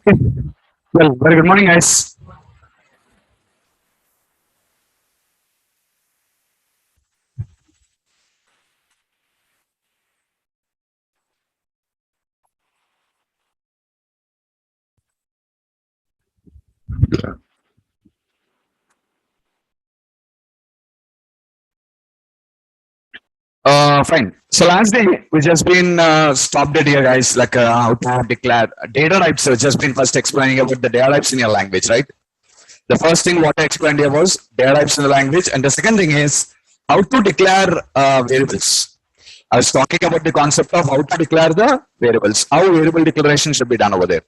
Well, very good morning, guys. Fine. So last day we just been stopped it here, guys. Like how to declare data types. So just been first explaining about the data types in your language, right? The first thing what I explained here was data types in the language, and the second thing is how to declare variables. I was talking about the concept of how to declare the variables. How variable declaration should be done over there.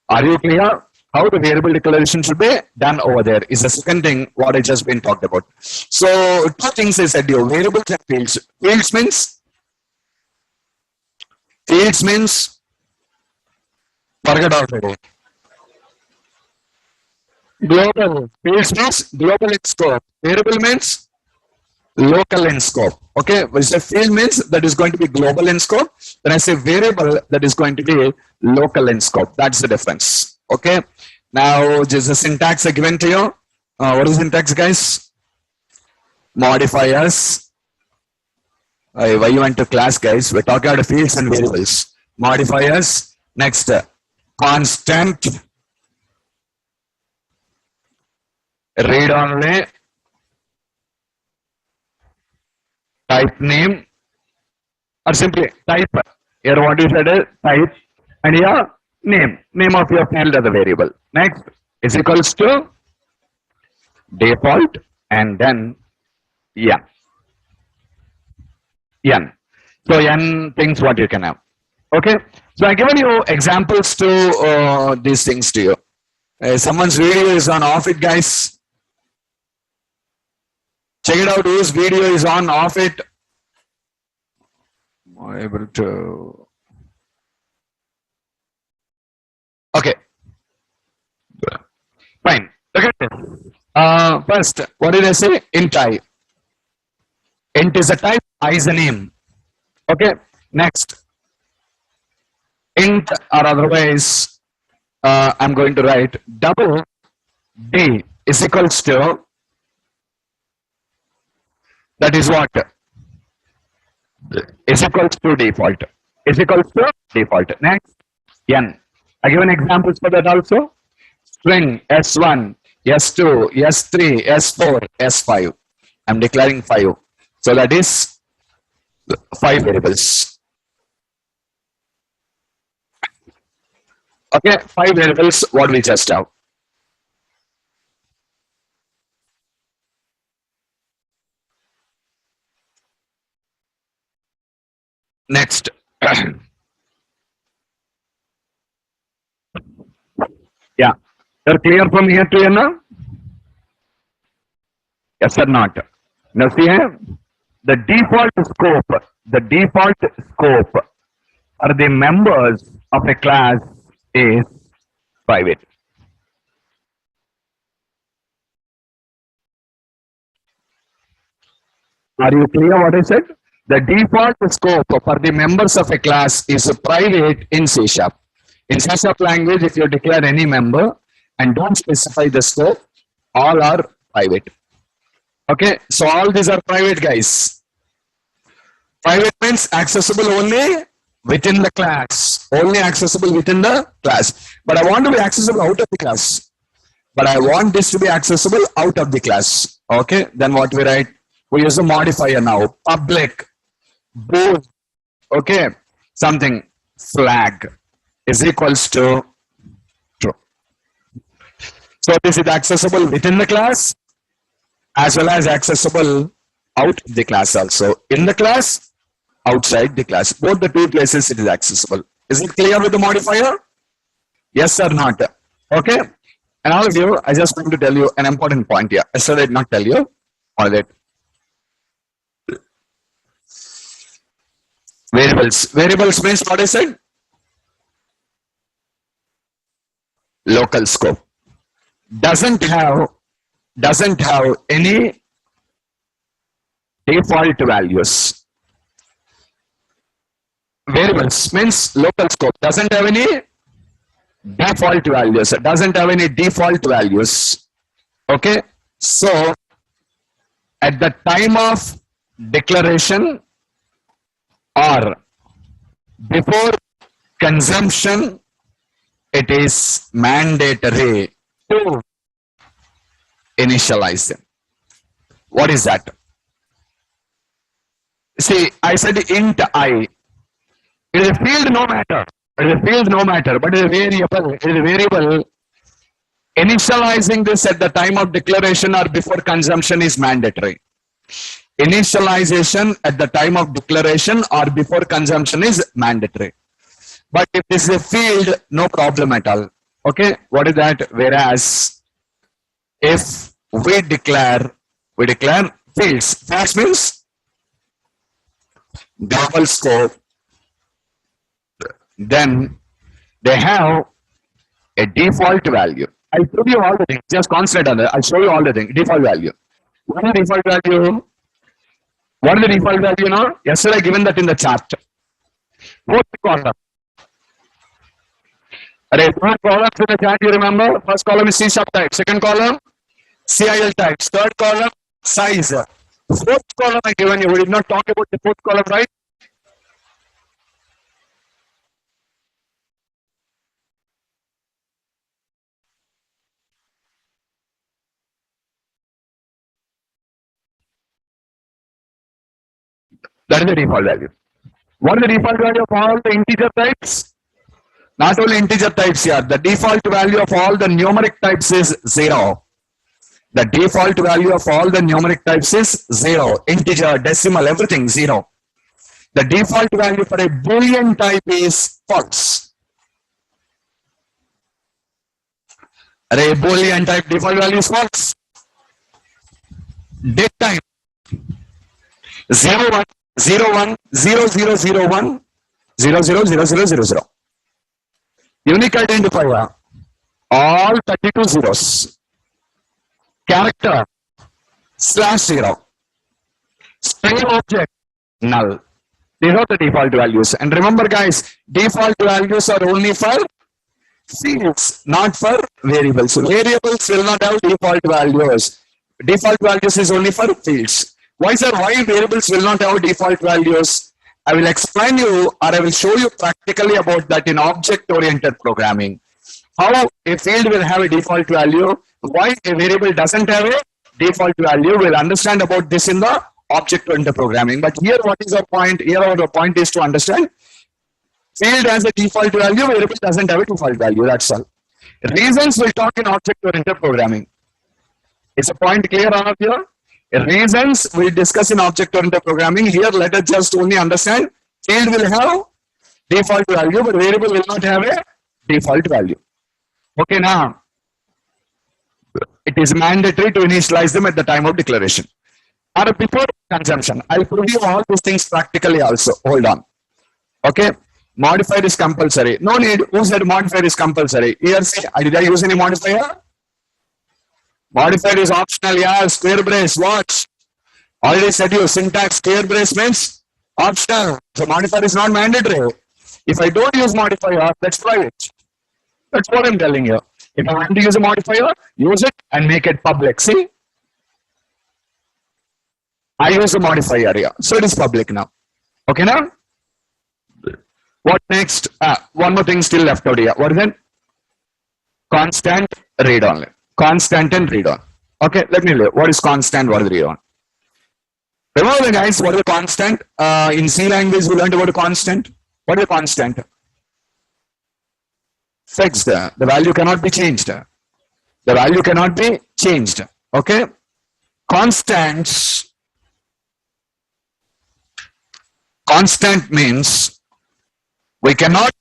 Are you clear? How the variable declaration should be done over there is the second thing what I just been talked about. So two things I said here, variables and fields. Fields means forget already. Global. Fields means global in scope. Variable means local in scope. Okay, when I say field means that is going to be global in scope. When I say variable, that is going to be local in scope. That's the difference. Okay. Now, just the syntax are given to you. What is syntax, guys? Modifiers. Why you went to class, guys? We're talking about fields and variables. Modifiers. Next, constant. Read only. Type name. Or simply type. Here what you said is type. And here name of your field as a variable. Next is equals to default and then n. So n things what you can have. Okay. So I given you examples to these things to you. Someone's video is on off it, guys. Check it out. Whose video is on off it. Able to. Okay. Fine. Look at this. First, what did I say? Int I. Int is a type, I is a name. Okay. Next. Int or otherwise, I'm going to write double D is equals to, that is what? Is equals to default. Is equals to default. Next. N. I give an examples for that also. String S1, S2, S3, S4, S5. I'm declaring 5. So that is 5 variables. Okay, 5 variables, what we just have. Next. Yeah. You're clear from here to here now? Yes or not? Now see here, the default scope for the members of a class is private. Are you clear what I said? The default scope for the members of a class is private in C#. In C# language, if you declare any member and don't specify the scope, all are private. Okay, so all these are private, guys. Private means accessible only within the class. Only accessible within the class. But I want to be accessible out of the class. But I want this to be accessible out of the class. Okay, then what we write? We use a modifier now. Public, bool, okay, something, flag is equals to true. So this is accessible within the class as well as accessible out the class also. In the class, outside the class. Both the two places it is accessible. Is it clear with the modifier? Yes or not? Okay. And all of you, I just want to tell you an important point here. Yesterday I did not tell you all that. Variables. Variables means what I said? Local scope. Doesn't have any default values. Variables means local scope. Doesn't have any default values. It doesn't have any default values. Okay. So at the time of declaration or before consumption, it is mandatory to initialize them. What is that? See, I said int I. It is a field no matter. It is a field no matter, but it is a variable. It is a variable. Initializing this at the time of declaration or before consumption is mandatory. Initialization at the time of declaration or before consumption is mandatory. But if this is a field, no problem at all. Okay, what is that? Whereas if we declare fields. Fields means global scope. Then they have a default value. I'll show you all the things. Just concentrate on that. I'll show you all the things. Default value. What is the default value? What is the default value now? Yesterday I given that in the chart. Fourth column. Four columns in the chart, you remember? First column is C# type. Second column, CIL types. Third column, size. Fourth column I given you. We did not talk about the fourth column, right? That is the default value. What is the default value of all the integer types? Not only integer types here. The default value of all the numeric types is 0. The default value of all the numeric types is 0. Integer, decimal, everything 0. The default value for a Boolean type is false. A Boolean type default value is false. Date time 0 1 0 1 0 0 0 1 0 0 0 0 0 0. Unique identifier all 32 zeros. Character /0. String object null. These are the default values. And remember guys, default values are only for fields, not for variables. Variables will not have default values. Default values is only for fields. Why sir, why variables will not have default values? I will explain you or I will show you practically about that in object-oriented programming. How a field will have a default value, why a variable doesn't have a default value. We'll understand about this in the object-oriented programming. But here what is our point? Here our point is to understand field has a default value, variable doesn't have a default value. That's all. Reasons we'll talk in object-oriented programming. Is a point clear on here? Reasons we'll discuss in object-oriented programming. Here let us just only understand field will have default value, but variable will not have a default value. Okay, now it is mandatory to initialize them at the time of declaration or before consumption. I'll prove you all these things practically also. Hold on. Okay. Modifier is compulsory. No need. Who said modifier is compulsory? Here, say, did I use any modifier? Modifier is optional. Yeah, square brace. Watch. Already said you syntax square brace means optional. So modifier is not mandatory. If I don't use modifier, that's private. That's what I'm telling you. If I want to use a modifier, use it and make it public. See? I use a modifier here. So it is public now. Okay now? What next? One more thing still left out here. What is it? Constant read only. Constant and read on. Okay, let me leave. What is constant? What is read on? Remember guys, what is a constant? In C language, we learned about a constant. What is a constant? Fixed. The value cannot be changed. The value cannot be changed. Okay? Constants. Constant means we cannot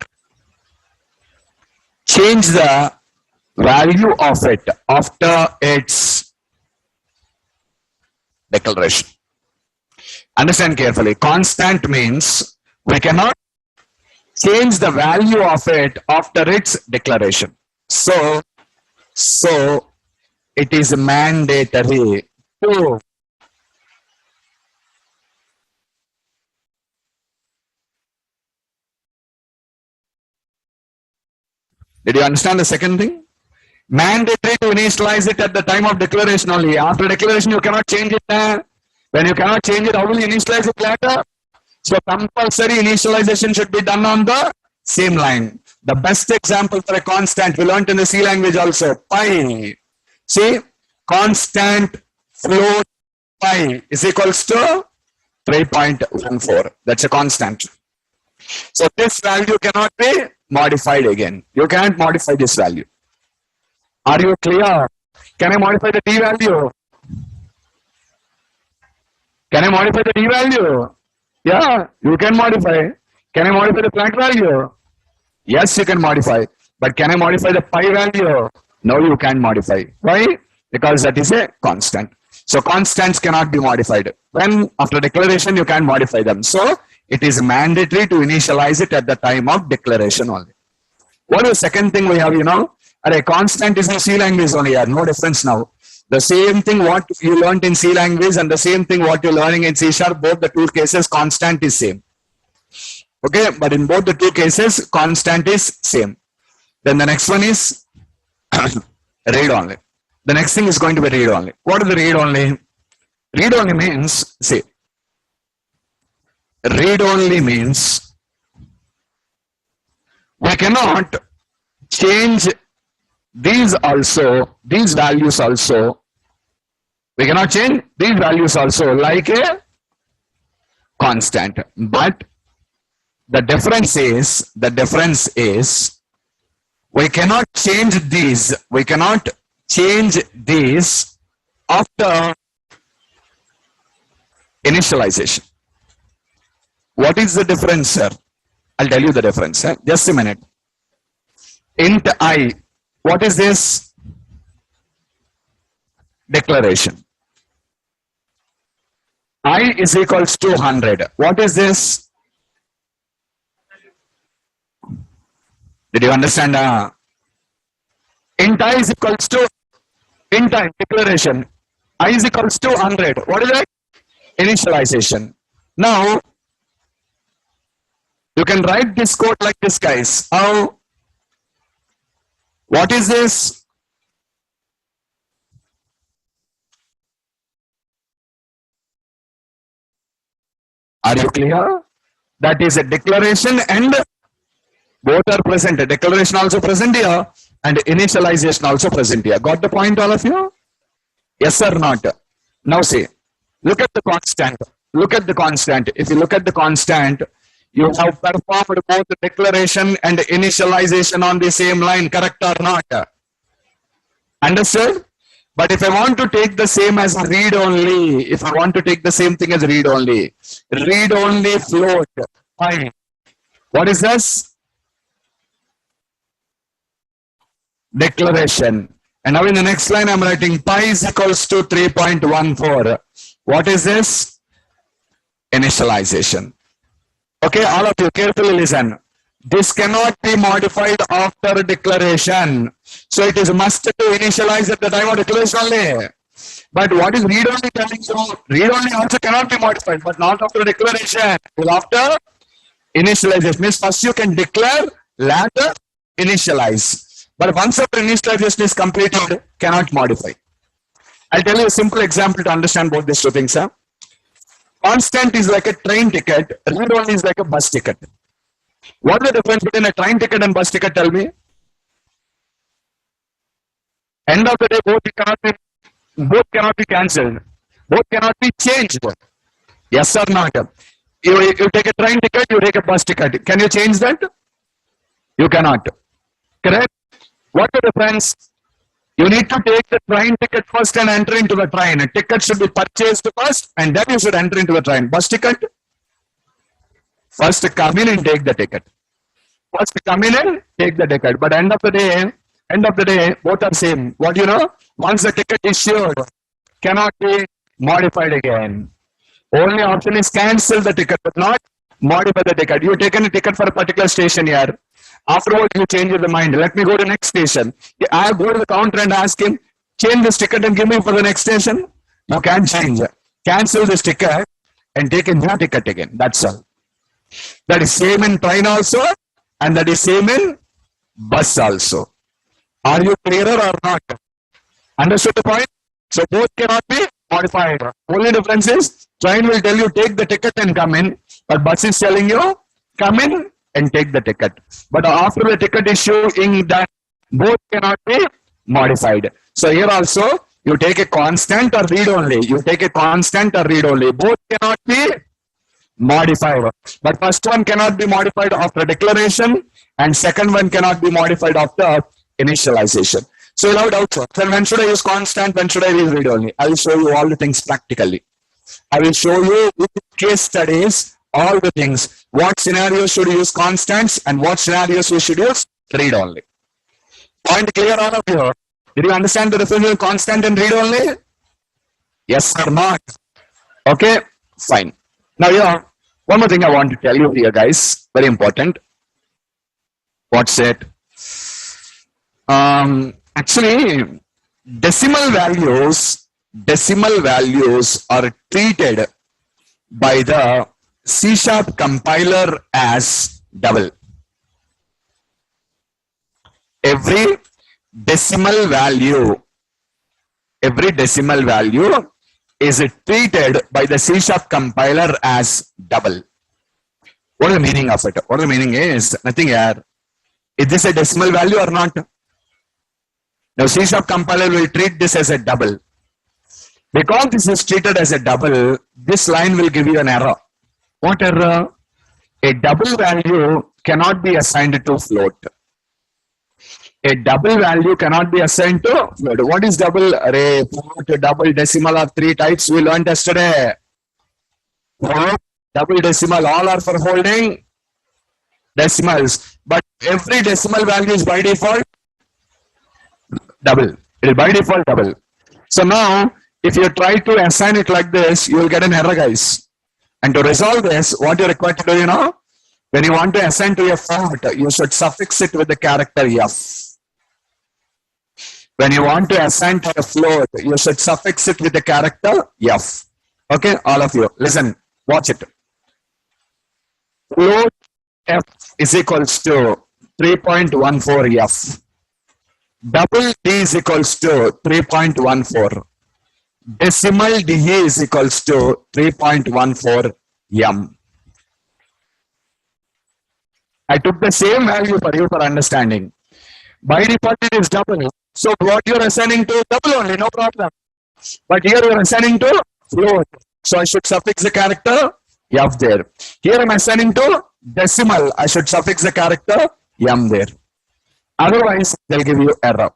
change the value of it after its declaration. Understand carefully. Constant means we cannot change the value of it after its declaration. So it is mandatory to Did you understand the second thing? Mandatory to initialize it at the time of declaration only. After declaration, you cannot change it. When you cannot change it, how will you initialize it later? So compulsory initialization should be done on the same line. The best example for a constant we learned in the C language also, pi. See, constant float pi is equals to 3.14. That's a constant. So this value cannot be modified again. You can't modify this value. Are you clear? Can I modify the t value? Can I modify the t value? Yeah, you can modify. Can I modify the Planck value? Yes, you can modify. But can I modify the pi value? No, you can't modify. Why? Because that is a constant. So constants cannot be modified. When after declaration, you can modify them. So it is mandatory to initialize it at the time of declaration only. What is the second thing we have, a constant is in C language only, no difference now. The same thing what you learned in C language and the same thing what you're learning in C#, both the two cases constant is same. Okay, but in both the two cases, constant is same. Then the next one is read only. The next thing is going to be read only. What is the read only? Read only means, see, read only means we cannot change these values also. We cannot change these values also like a constant. But the difference is we cannot change these. We cannot change these after initialization. What is the difference, sir? I'll tell you the difference. Just a minute. Int I. What is this? Declaration. I is equals to 100. What is this? Did you understand? Int I is equals to int I, declaration. I is equals to 100. What is that? Initialization. Now, you can write this code like this, guys. How? What is this? Are you clear? That is a declaration and both are present. A declaration also present here and initialization also present here. Got the point, all of you? Yes or not? Now see, look at the constant. Look at the constant. If you look at the constant, you have performed both the declaration and initialization on the same line, correct or not? Understood? But if I want to take the same as read only, if I want to take the same thing as read only float, fine. What is this? Declaration. And now in the next line, I'm writing pi is equals to 3.14. What is this? Initialization. Okay, all of you carefully listen. This cannot be modified after declaration. So it is must to initialize at the time of declaration only. But what is read only telling you? Read only also cannot be modified, but not after declaration. Well, after initialization means first you can declare, later initialize. But once after initialization is completed, cannot modify. I'll tell you a simple example to understand both these two things. Constant is like a train ticket, read only is like a bus ticket. What is the difference between a train ticket and bus ticket? Tell me. End of the day, both cannot be cancelled. Both cannot be changed. Yes or not? You take a train ticket, you take a bus ticket. Can you change that? You cannot. Correct? What is the difference? You need to take the train ticket first and enter into the train. A ticket should be purchased first and then you should enter into the train. Bus ticket? First come in and take the ticket. First come in and take the ticket. But end of the day, both are same. What do you know? Once the ticket is issued, cannot be modified again. Only option is cancel the ticket, but not modify the ticket. You taken a ticket for a particular station here. Afterwards, you change your mind. Let me go to the next station. I go to the counter and ask him, change this ticket and give me for the next station. You can't change. Cancel this ticket and take a new ticket again. That's all. That is same in train also, and that is same in bus also. Are you clearer or not? Understood the point? So both cannot be modified. Only difference is train will tell you take the ticket and come in, but bus is telling you come in and take the ticket. But after the ticket issuing that both cannot be modified. So here also you take a constant or read only. You take a constant or read only. Both cannot be modified. But first one cannot be modified after declaration and second one cannot be modified after initialization. So you'll have doubts. Then when should I use constant? When should I use read only? I will show you all the things practically. I will show you with case studies all the things. What scenarios should you use constants and what scenarios we should use read only. Point clear all of you? Did you understand the difference between constant and read only? Yes or not? Okay, fine. Now here, one more thing I want to tell you here, guys. Very important. What's it? Actually, decimal values are treated by the C# compiler as double. Every decimal value is treated by the C# compiler as double. What is the meaning of it? What the meaning is? Nothing here. Is this a decimal value or not? Now C# compiler will treat this as a double. Because this is treated as a double, this line will give you an error. What error? A double value cannot be assigned to float. A double value cannot be assigned to float. What is double? Array, float, double, decimal are three types we learned yesterday. Float, double, decimal, all are for holding decimals. But every decimal value is by default double. It is by default double. So now, if you try to assign it like this, you will get an error, guys. And to resolve this, what you require to do, when you want to assign to a float, you should suffix it with the character F. When you want to assign to a float, you should suffix it with the character F. Okay, all of you, listen, watch it. Float F is equals to 3.14 F. Double D is equals to 3.14. Decimal D is equals to 3.14 M. I took the same value for you for understanding. By default, it is double. So what you are assigning to double only, no problem. But here you are assigning to float. So I should suffix the character F there. Here I am assigning to decimal. I should suffix the character M there. Otherwise, they'll give you error.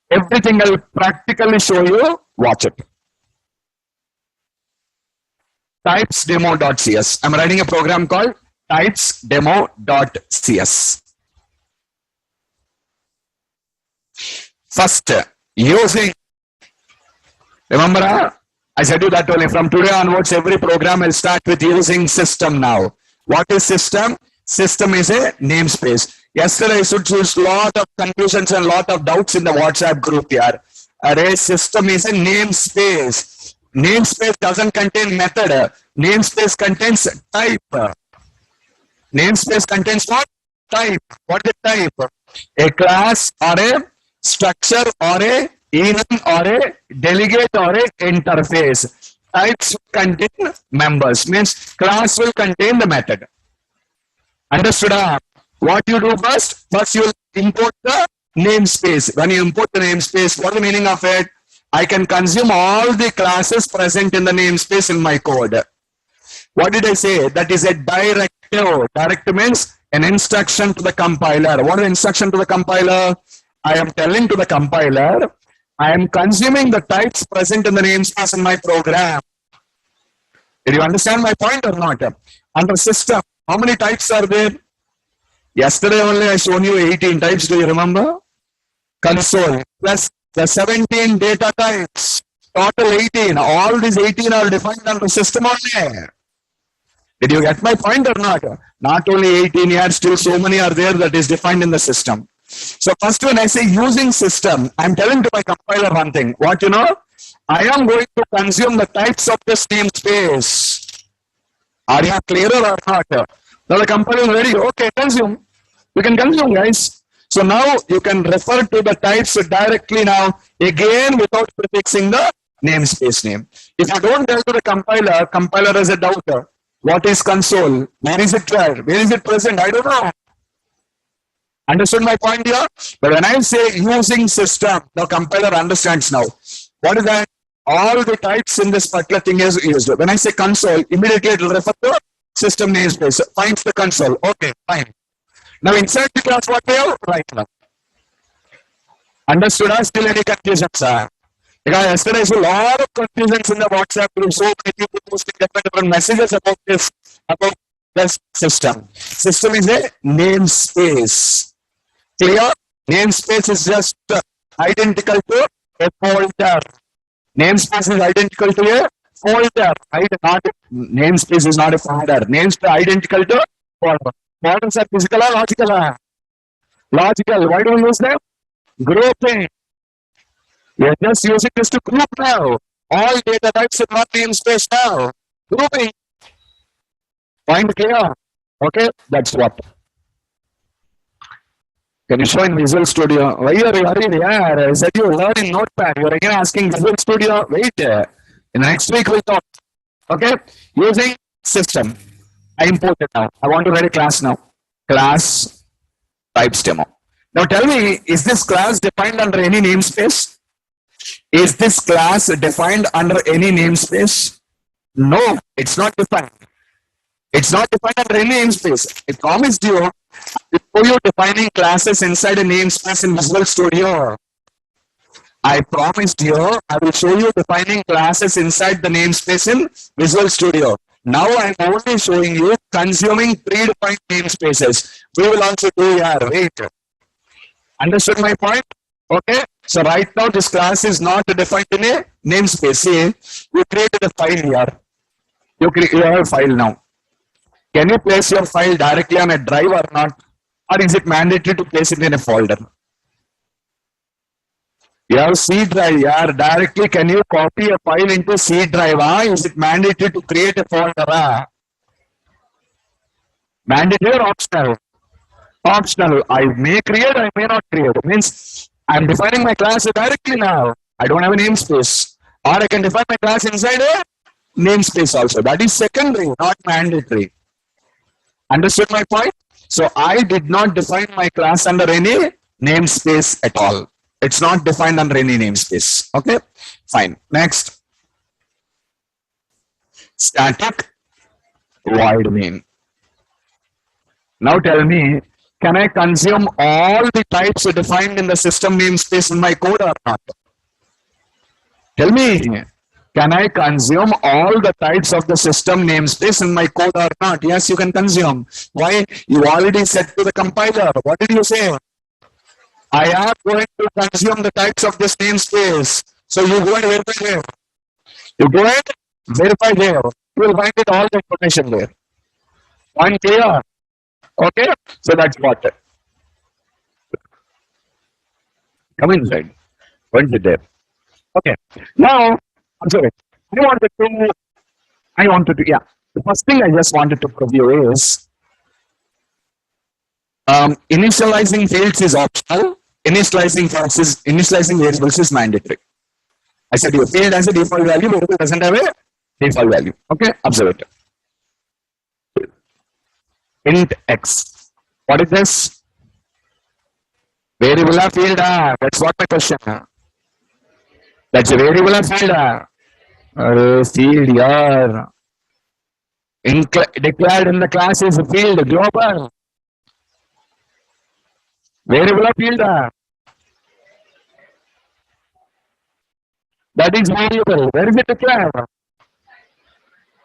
Everything I'll practically show you. Watch it. Typesdemo.cs. I'm writing a program called typesdemo.cs. First, using. Remember, I said you that only from today onwards, every program will start with using system now. What is system? System is a namespace. Yesterday, I should choose lot of confusions and lot of doubts in the WhatsApp group here. Array system is a namespace. Namespace doesn't contain method. Namespace contains type. Namespace contains what? Type. What is type? A class or a structure or a enum or a delegate or a interface. Types contain members. Means class will contain the method. Understood? What you do first? First you will import the namespace. When you import the namespace, what is the meaning of it? I can consume all the classes present in the namespace in my code. What did I say? That is a directive. Directive means an instruction to the compiler. What is instruction to the compiler? I am telling to the compiler, I am consuming the types present in the namespace in my program. Did you understand my point or not? Under system, how many types are there? Yesterday only I shown you 18 types. Do you remember? Console plus the 17 data types. Total 18. All these 18 are defined under system only. Did you get my point or not? Not only 18 here, still so many are there that is defined in the system. So first when I say using system, I'm telling to my compiler one thing. What I am going to consume the types of this namespace. Are you clearer or not? Now the compiler is ready. Okay, consume. You can consume, guys. So now you can refer to the types directly now, again without prefixing the namespace name. If you don't tell to the compiler has a doubt. What is console? Where is it there? Where is it present? I don't know. Understood my point here? But when I say using system, the compiler understands now. What is that? All the types in this particular thing is used. When I say console, immediately it will refer to system namespace. Finds the console. Okay, fine. Now inside the class, what we have? Right now. Understood? Still any confusion, sir? Because yesterday I saw a lot of confusions in the WhatsApp group. So many people posting different messages about this system. System is a namespace. Clear? Namespace is just identical to a folder. Namespace is identical to a folder. Right? Not namespace is not a folder. Namespace identical to folder. Folders are physical or logical? Logical. Why do we use them? Grouping. We are just using this to group now. All data types in one namespace now. Grouping. Point clear? Okay, that's what. Can you show in Visual Studio? Why you are worried? Yeah, I said you learn in Notepad. You are again asking Visual Studio. Wait, in the next week we'll talk. Okay, using system. I import it now. I want to write a class now. Class types demo. Now tell me, is this class defined under any namespace? Is this class defined under any namespace? No, it's not defined. It's not defined under any namespace. I promised you before you defining classes inside a namespace in Visual Studio. I promised you I will show you defining classes inside the namespace in Visual Studio. Now I'm only showing you consuming predefined namespaces. We will also do here. Wait. Understood my point? Okay. So right now this class is not defined in a namespace. See, you created a file here. You have a file now. Can you place your file directly on a drive or not? Or is it mandatory to place it in a folder? You have C drive here. Directly, can you copy a file into C drive? Is it mandatory to create a folder? Mandatory or optional? Optional. I may create, I may not create. It means I'm defining my class directly now. I don't have a namespace. Or I can define my class inside a namespace also. That is secondary, not mandatory. Understood my point? So I did not define my class under any namespace at all. It's not defined under any namespace. Okay, fine. Next, static void main. Now tell me, can I consume all the types defined in the system namespace in my code or not? Tell me. Can I consume all the types of the system namespace in my code or not? Yes, you can consume. Why? You already said to the compiler. What did you say? I am going to consume the types of this namespace. So you go and verify there. You go and verify there. You will find it all the information there. Point clear? Okay? So that's what. Come inside. Went it there. Okay. Now, I'm sorry. I wanted to, yeah. The first thing I just wanted to preview is initializing fields is optional. Initializing variables is mandatory. I said your field has a default value, variable doesn't have a default value. Okay, observe it. Int x. What is this? Variable or field? That's what my question. That's a variable or field? Field here. Declared in the class is a field, global. Variable or field? That is variable. Where is it declared?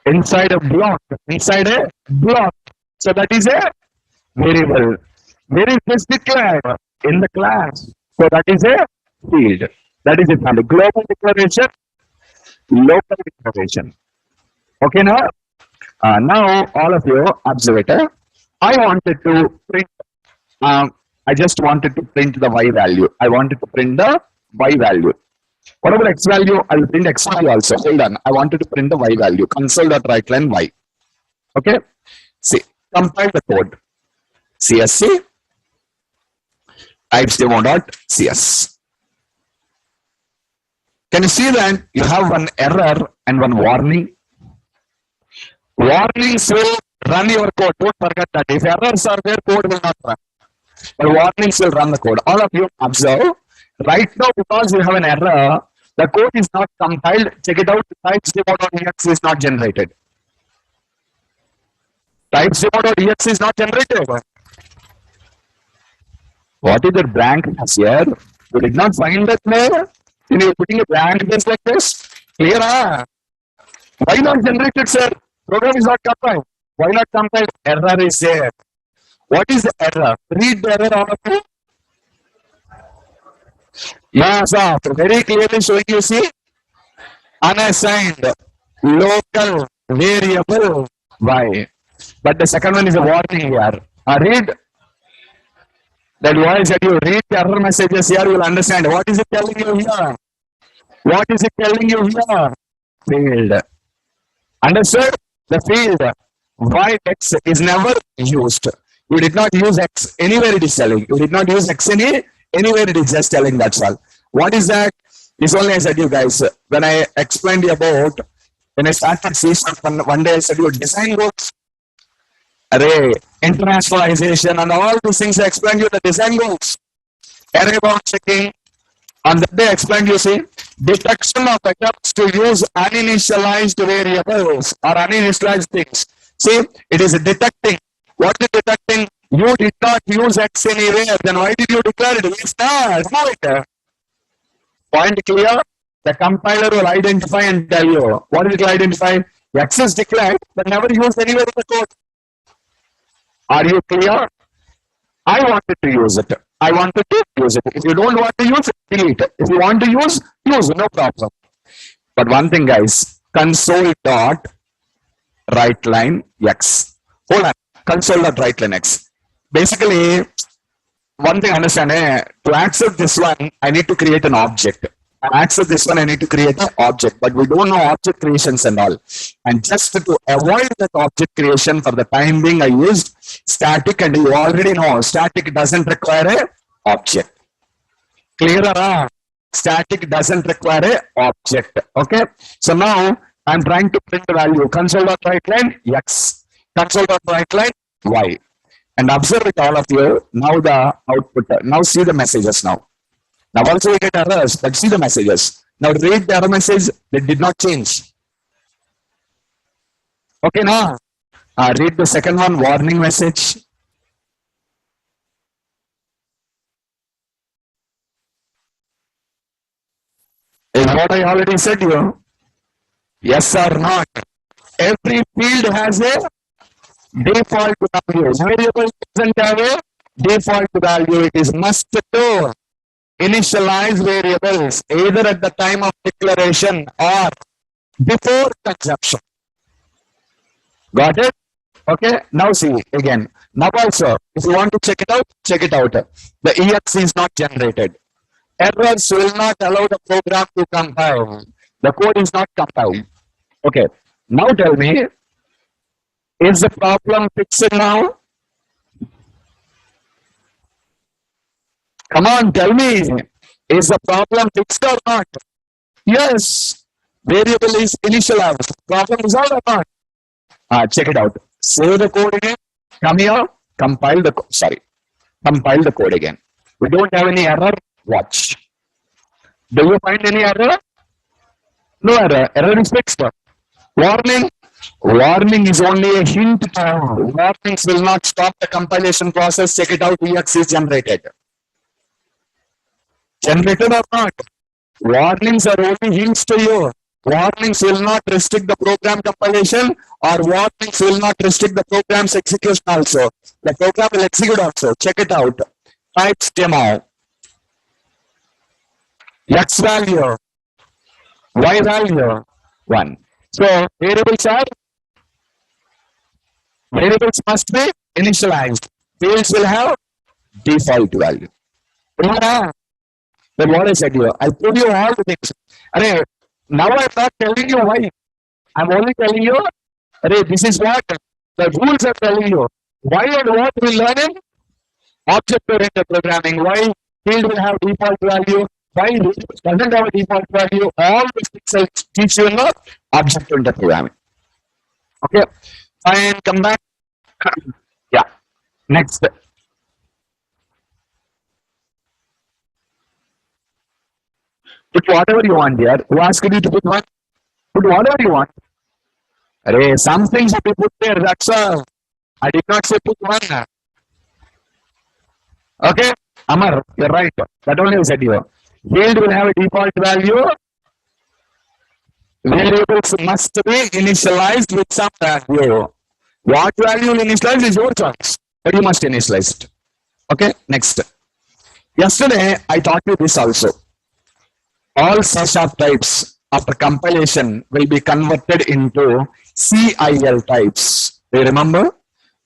Inside a block. Inside a block. So that is a variable. Where is this declared? In the class. So that is a field. That is a field. Global declaration. Local declaration. Okay now? Now all of you observe it. I wanted to print, I just wanted to print the y value. I wanted to print the y value. Whatever x value, I will print x value also. Hold on. I wanted to print the y value. Console.writeline y. Okay? See, compile the code. CSC. typesdemo.cs. Can you see that you have one error and one warning? Warnings will run your code. Don't forget that. If errors are there, code will not run. But warnings will run the code. All of you observe. Right now, because you have an error, the code is not compiled. Check it out. Typesdemo.exe is not generated. Typesdemo.exe is not generated. What is the blank here? You did not find that there? You are putting a blank base like this? Clear? Why not generated, sir? Program is not compiled. Why not compiled? Error is there. What is the error? Read the error, all of you. Yes, very clearly showing you, see? Unassigned local variable y. But the second one is a warning here. Read that voice that you read the error messages here, you will understand. What is it telling you here? What is it telling you here? Field. Understood? The field y x is never used. You did not use x anywhere it is telling. You did not use x anywhere it is just telling, that's all. What is that? It's only I said you guys, when I explained about, when I started C# one day I said you design goals, array, internationalization and all these things I explained you the design goals. Array bound checking. On that day I explained you, see, detection of attempts to use uninitialized variables or uninitialized things. See, it is detecting. What is detecting? You did not use x anywhere. Then why did you declare it? It's not. Point clear? The compiler will identify and tell you. What it will identify? X is declared, but never used anywhere in the code. Are you clear? I wanted to use it. I wanted to use it. If you don't want to use it, delete it. If you want to use, no problem. But one thing, guys, console dot writeline x. Hold on. Console dot writeline x. Basically, one thing understand, to access this one, I need to create an object. To access this one, I need to create an object, but we don't know object creations and all. And just to avoid that object creation, for the time being, I used static, and you already know static doesn't require a object. Clearer? Static doesn't require a object. Okay. So now I'm trying to print the value console.writeline x, console.writeline y. And observe it, all of you. Now the output. Now see the messages now. Now also we get errors, but see the messages. Now read the error message. They did not change. Okay, now read the second one, warning message. Is what I already said you. Yes or not? Every field has a default value. Variable doesn't have a default value. It is must to initialize variables either at the time of declaration or before consumption. Got it? Okay. Now see again. Now also, if you want to check it out, check it out. The EX is not generated. Errors will not allow the program to compile. The code is not compiled. Okay. Now tell me, is the problem fixed now? Come on, tell me. Is the problem fixed or not? Yes. Variable is initialized. Problem is all or not? Check it out. Save the code again. Come here. Compile the code. Sorry. Compile the code again. We don't have any error. Watch. Do you find any error? No error. Error is fixed. Warning. Warning is only a hint. Warnings will not stop the compilation process. Check it out. EX is generated. Generated or not? Warnings are only hints to you. Warnings will not restrict the program compilation, or warnings will not restrict the program's execution also. The program will execute also. Check it out. Types demo. X value. Y value. 1. So variables must be initialized. Fields will have default value. Then what I said here, I told you all the things. Array, now I'm not telling you why. I'm only telling you, array, this is what the rules are telling you. Why and what we learn in object-oriented programming. Why? Field will have default value. While variables doesn't have a default value, all these things will teach you in the object-oriented programming. Okay, fine. Come back. Yeah. Next. Put whatever you want here. Who asked you to put one? Put whatever you want. Array, some things have to put there. That's all. I did not say put one. Okay, Amar, you're right. That only I said here. Field will have a default value. Variables must be initialized with some value. What value will initialize is your choice, but you must initialize it. Okay, next. Yesterday, I taught you this also. All C# types after compilation will be converted into CIL types. Do you remember?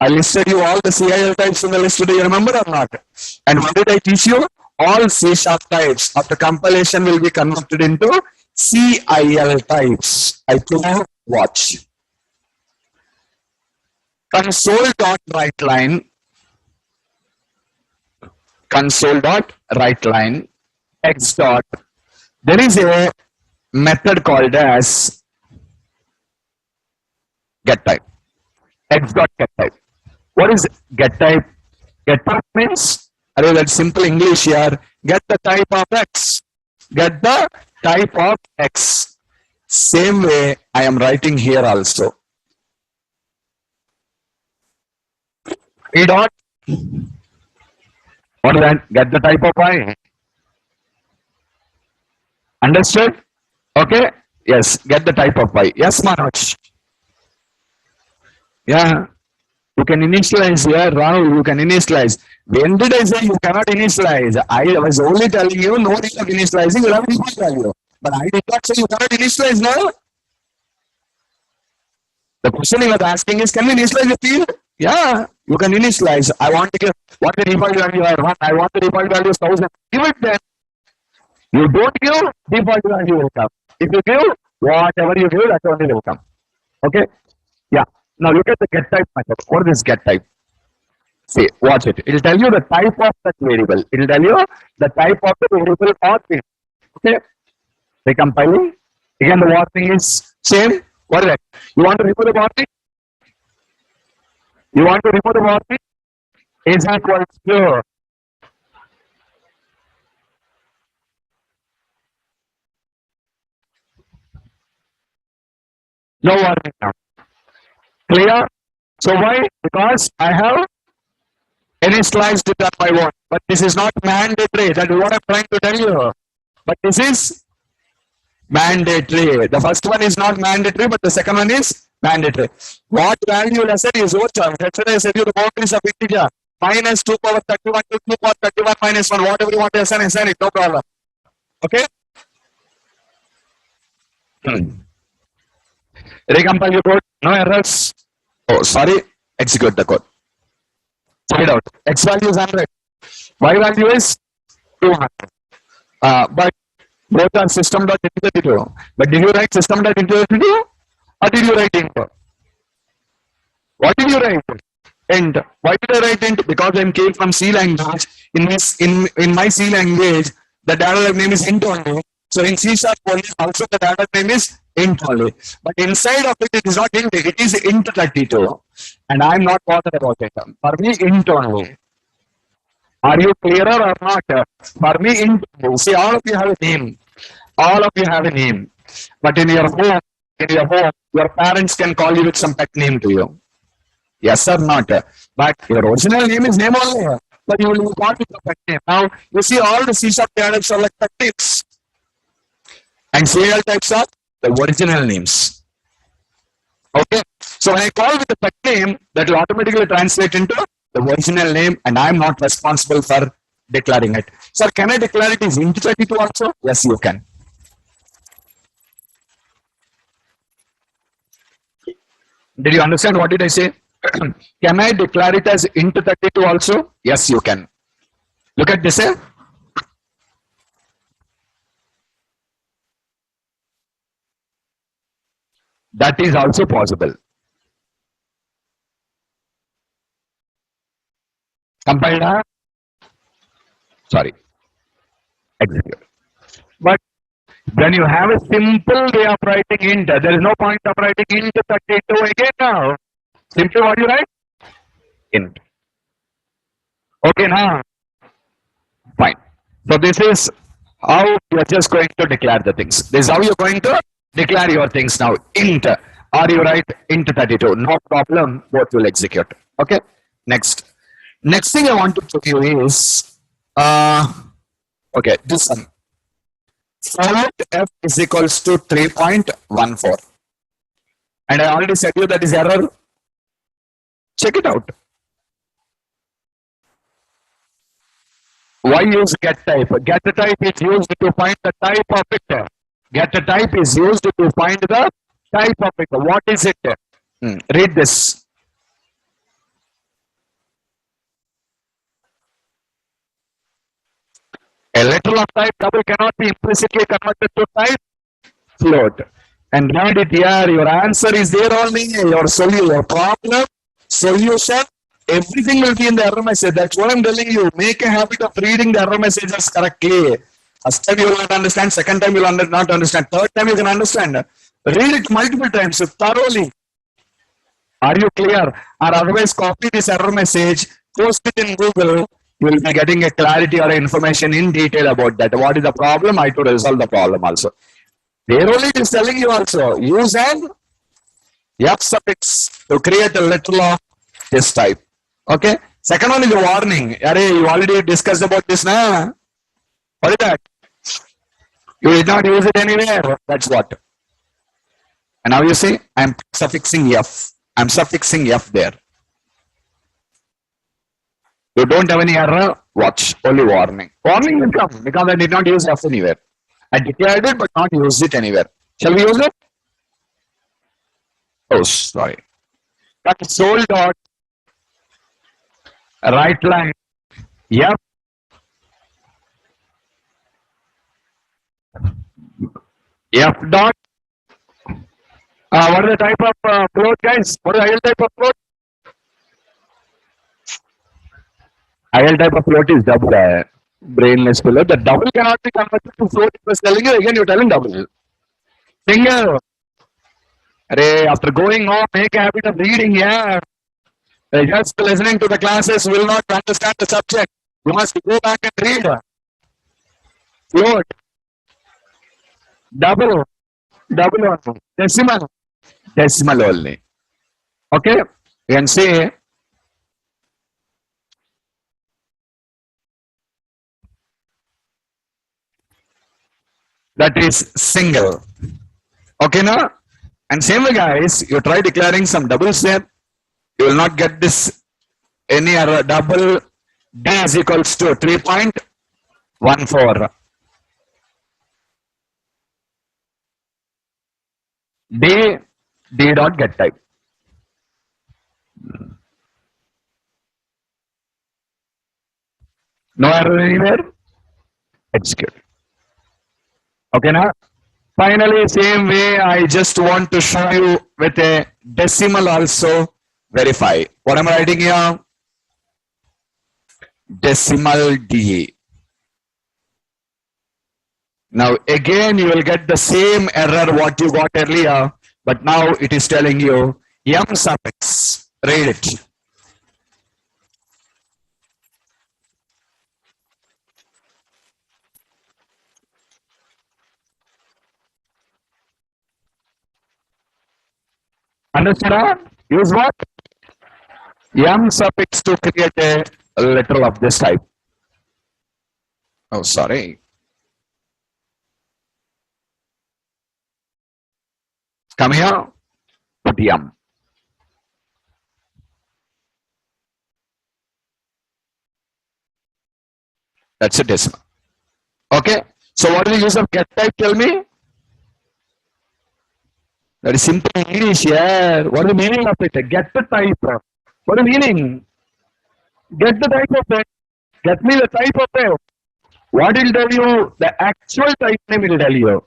I listed you all the CIL types in the list. Do you remember or not? And what did I teach you? All C# types after compilation will be converted into CIL types. I told watch. Console.writeLine x dot. There is a method called as getType. X dot getType. What is getType? GetType means, that's simple English here. Get the type of X. Get the type of X. Same way I am writing here also. E dot. What is that? Get the type of Y. Understood? Okay. Yes. Get the type of Y. Yes, Manoj. Yeah. You can initialize here, Rahul. You can initialize. When did I say you cannot initialize? I was only telling you no need of initializing. You have a default value. But I did not say you cannot initialize now. The question you were asking is, can we initialize the field? Yeah, you can initialize. I want to give what the default value I want. I want the default value is 1000. Give it then. You don't give, default value will come. If you give, whatever you give, that only will come. Okay? Yeah. Now look at the getType method. What is getType? See, watch it. It will tell you the type of that variable. It will tell you the type of the variable or field. Okay? Recompiling. Again, the warning is same. What is that? You want to remove the warning? You want to remove the warning? Is equals to no warning now. Clear? So why? Because I have initialized it on my own. But this is not mandatory. That is what I'm trying to tell you. But this is mandatory. The first one is not mandatory, but the second one is mandatory. What value will assign is your choice. Yesterday I said you the boundaries of integer. Minus 2 power 31 to 2 power 31 minus 1. Whatever you want to assign it. No problem. Okay? Recompile your code. No errors. Oh, sorry. Execute the code. Find out. X value is 100. Y value is 200. But both are system.into32. But did you write system.into32 or did you write int? What did you write? Int. Why did I write int? Because I came from C language. In my C language, the data type name is int only. So in C# only, also the data type name is int only. But inside of it, it is not int. It is int32. And I am not bothered about it. For me, int only. Are you clearer or not? For me, int. See, all of you have a name. All of you have a name. But in your home, your parents can call you with some pet name to you. Yes or not? But your original name is name only. But you will call with a pet name. Now, you see all the C# types are like pet names. And CL types are the original names. Okay. So when I call with the pet name, that will automatically translate into the original name, and I am not responsible for declaring it. So can I declare it as int32 also? Yes, you can. Did you understand what did I say? Can I declare it as int32 also? Yes, you can. Look at this. That is also possible. Compiled. Sorry. execute. But when you have a simple way of writing int, there is no point of writing int 32 again now. Simply what you write? Int. Okay, now fine. So this is how you're just going to declare the things. This is how you're going to declare your things now. Int, or you write int 32. No problem, both will execute. Okay. Next. Next thing I want to show you is okay, this one. Float f is equals to 3.14. And I already said you that is error. Check it out. Why use get type? Get type is used to find the type of it. Get type is used to find the type of it. What is it? Read this. A letter of type double cannot be implicitly converted to type float. And read it here. Your answer is there only. Your solution, your problem, solution, everything will be in the error message. That's what I'm telling you. Make a habit of reading the error messages correctly. First time you will not understand. Second time you will not understand. Third time you can understand. Read it multiple times thoroughly. Are you clear? Or otherwise copy this error message, post it in Google. You will be getting a clarity or information in detail about that. What is the problem? I to resolve the problem also. There only it is telling you also. Use an F suffix to create a letter of this type. Okay. Second one is a warning. You already discussed about this now. What is that? You did not use it anywhere. That's what. And now you see, I'm suffixing F. I'm suffixing F there. You don't have any error, watch. Only warning. Warning will come because I did not use F anywhere. I declared it but not used it anywhere. Shall we use it? Oh, sorry. Console dot right line F F dot. What is the type of float, guys? What is the IL type of float? IL type of float is double. Brainless float. The double cannot be converted to float. It was telling you again. You're telling double. Single. After going home, make a habit of reading. Yeah. Just listening to the classes will not understand the subject. You must go back and read. Float. Double. Double. Decimal. Decimal only. Okay. You can say that is single. Okay, now? And same way, guys, you try declaring some double step, you will not get this any error. Double D is equals to 3.14. D dot get type. No error anywhere. Execute. Okay, now? Finally, same way, I just want to show you with a decimal also verify. What am I writing here? Decimal D. Now, again, you will get the same error what you got earlier, but now it is telling you M suffix. Read it. Understand? Use what? M suffix to create a letter of this type. Oh, sorry. Come here. Put M. That's a decimal. Okay. So what is the use of get type? Tell me. That is simple English, yeah. What is the meaning of it? Get the type. What is the meaning? Get the type of it. Get me the type of it. What will tell you? The actual type name will tell you.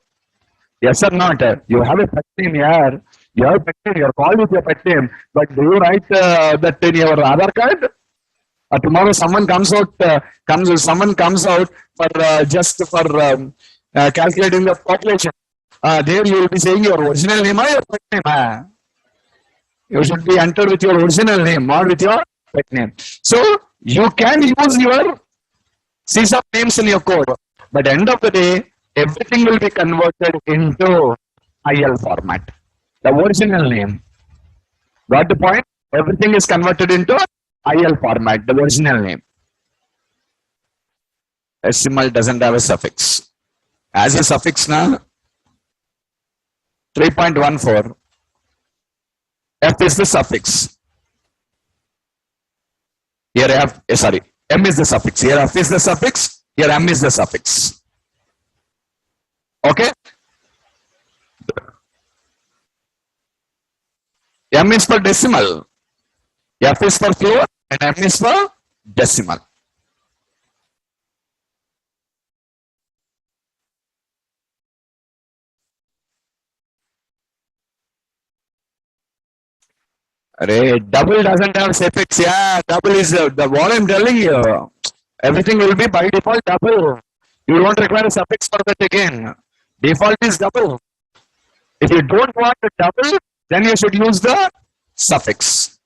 Yes or not? You have a pet name here. You have a pet name. You are called with your pet name. But do you write that in your Aadhaar card? Tomorrow someone comes out, someone comes out for just for calculating the population. There you will be saying your original name or your pet name. You should be entered with your original name, not with your pet name. So you can use your CSAP names in your code, but end of the day, everything will be converted into IL format. The original name. Got the point? Everything is converted into IL format, the original name. Decimal doesn't have a suffix. As a suffix now, 3.14. F is the suffix. Here F, sorry, M is the suffix. Here F is the suffix. Here M is the suffix. Okay? M is for decimal. F is for floor and M is for decimal. Double doesn't have suffix. Yeah, double is the what I'm telling you. Everything will be by default double. You won't require a suffix for that again. Default is double. If you don't want a double, then you should use the suffix.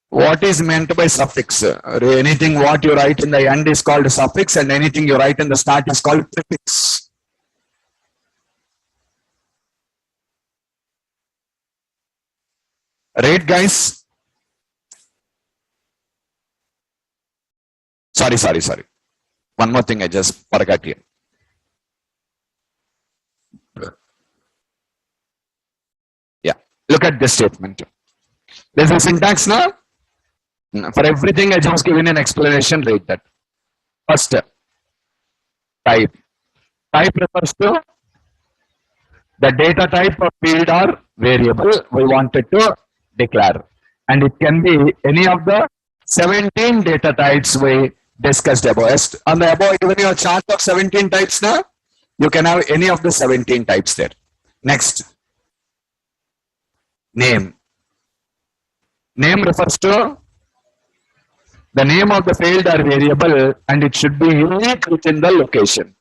What is meant by suffix? Anything what you write in the end is called a suffix, and anything you write in the start is called prefix. Right, guys? Sorry. One more thing I just forgot here. Yeah, look at this statement. There's a syntax now. For everything, I just given an explanation. Read that. First, type. Type refers to the data type of field or variable we wanted to declare. And it can be any of the 17 data types we discussed above. On the above, given you a chart of 17 types now, you can have any of the 17 types there. Next, name. Name refers to the name of the field or variable, and it should be unique within the location.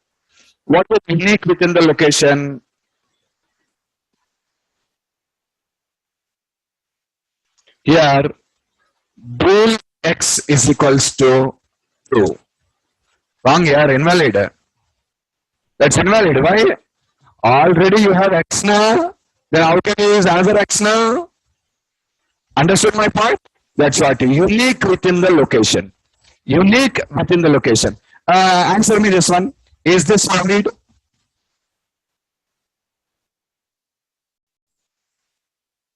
What is unique within the location? Here, bool x is equals to true. Wrong here, invalid. That's invalid. Why? Already you have x now. Then how can you use another x now? Understood my point? That's what. Unique within the location. Unique within the location. Answer me this one. Is this valid?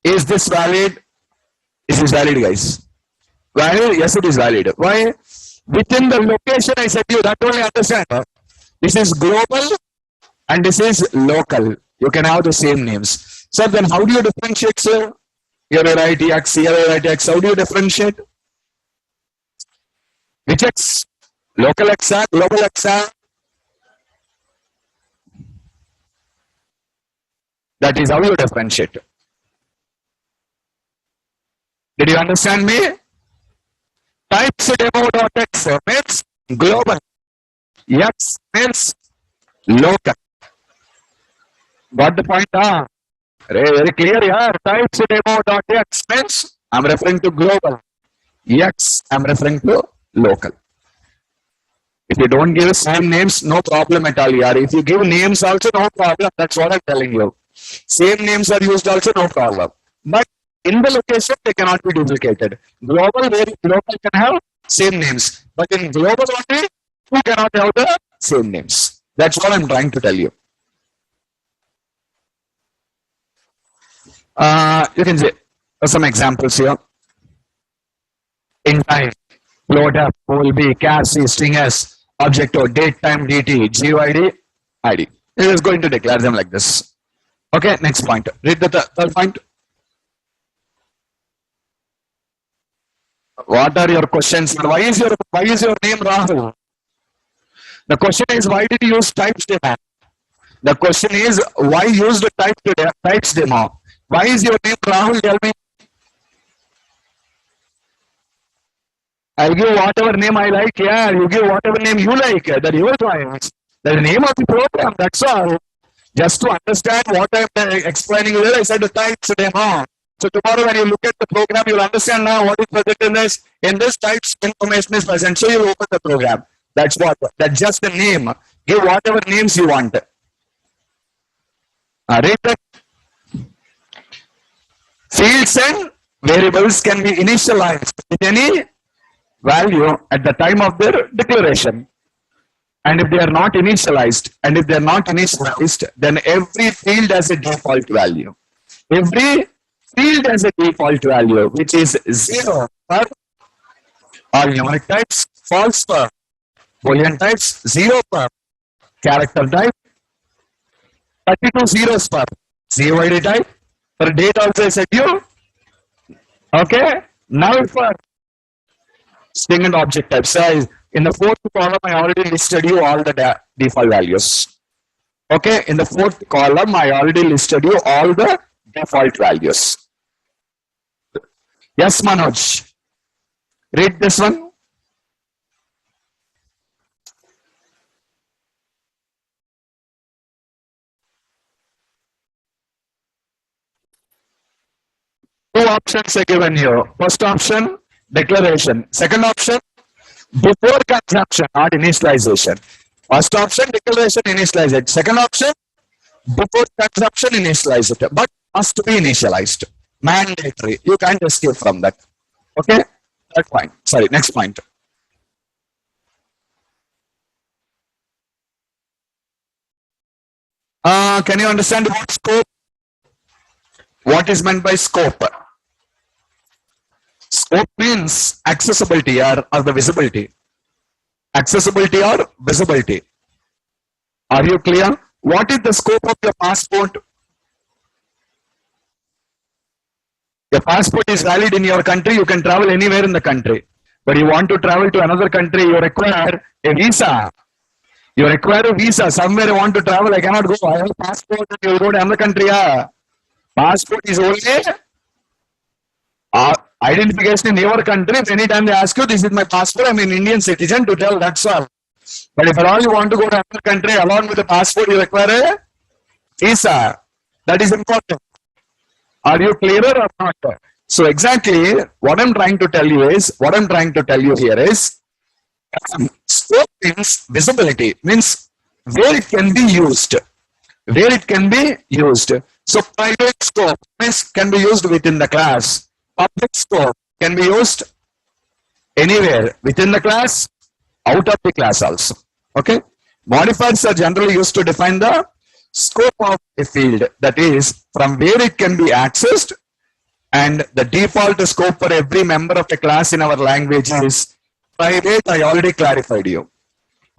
Is this valid? This is valid, guys. Valid? Yes, it is valid. Why? Within the location, I said you, that only understand. This is global and this is local. You can have the same names. So then how do you differentiate, sir? Here I write x, here I write x. How do you differentiate? Which x? Local x, global x. That is how you differentiate. Did you understand me? Types demo.x means global. X means local. Got the point? Very clear here. Types demo.x means I'm referring to global. X I'm referring to local. If you don't give same names, no problem at all here. If you give names also, no problem. That's what I'm telling you. Same names are used also, no problem. But in the location, they cannot be duplicated. Global, where local can have same names. But in global only, you cannot have the same names. That's what I'm trying to tell you. You can see some examples here. In time, float F, pole B, char C, string S, object O, date, time, DT, GUID, ID. It is going to declare them like this. Okay, next point. Read the third point. What are your questions? Why is your name Rahul? The question is, why did you use types demo? The question is, why use the types demo? Why is your name Rahul? Tell me. I'll give whatever name I like. Yeah, you give whatever name you like. That your choice. The name of the program. That's all. Just to understand what I'm explaining here, I said the types demo. So tomorrow when you look at the program, you'll understand now what is present in this. In this types information is present. So you open the program. That's what. That's just the name. Give whatever names you want. Read that. Fields and variables can be initialized with any value at the time of their declaration. And if they are not initialized, then every field has a default value. Every field has a default value, which is 0 for all numeric types, false for Boolean types, 0 for character type, 32 zeros for CYD type. For date also I said you. Okay. Null for string and object types. So in the fourth column, I already listed you all the default values. Okay. In the fourth column, I already listed you all the default values. Yes, Manoj. Read this one. Two options are given here. First option, declaration. Second option, before consumption, not initialization. First option, declaration, initialization. Second option, before consumption, initialize it. But must be initialized. Mandatory. You can't escape from that. Okay? Third point. Sorry, next point. Can you understand about scope? What is meant by scope? Scope means accessibility or the visibility. Accessibility or visibility. Are you clear? What is the scope of your passport? Your passport is valid in your country. You can travel anywhere in the country. But you want to travel to another country, you require a visa. You require a visa. Somewhere you want to travel, I cannot go. I have a passport and you will go to another country. Yeah. Passport is only identification in your country. If anytime they ask you, this is my passport, I'm an Indian citizen, to tell, that's all. But if at all you want to go to another country, along with the passport, you require a visa. That is important. Are you clearer or not? So exactly what I'm trying to tell you here is scope means visibility, means where it can be used. Where it can be used. So private scope means can be used within the class. Public scope can be used anywhere within the class, out of the class also. Okay. Modifiers are generally used to define the scope of a field, that is from where it can be accessed, and the default scope for every member of a class in our language is private. I already clarified you.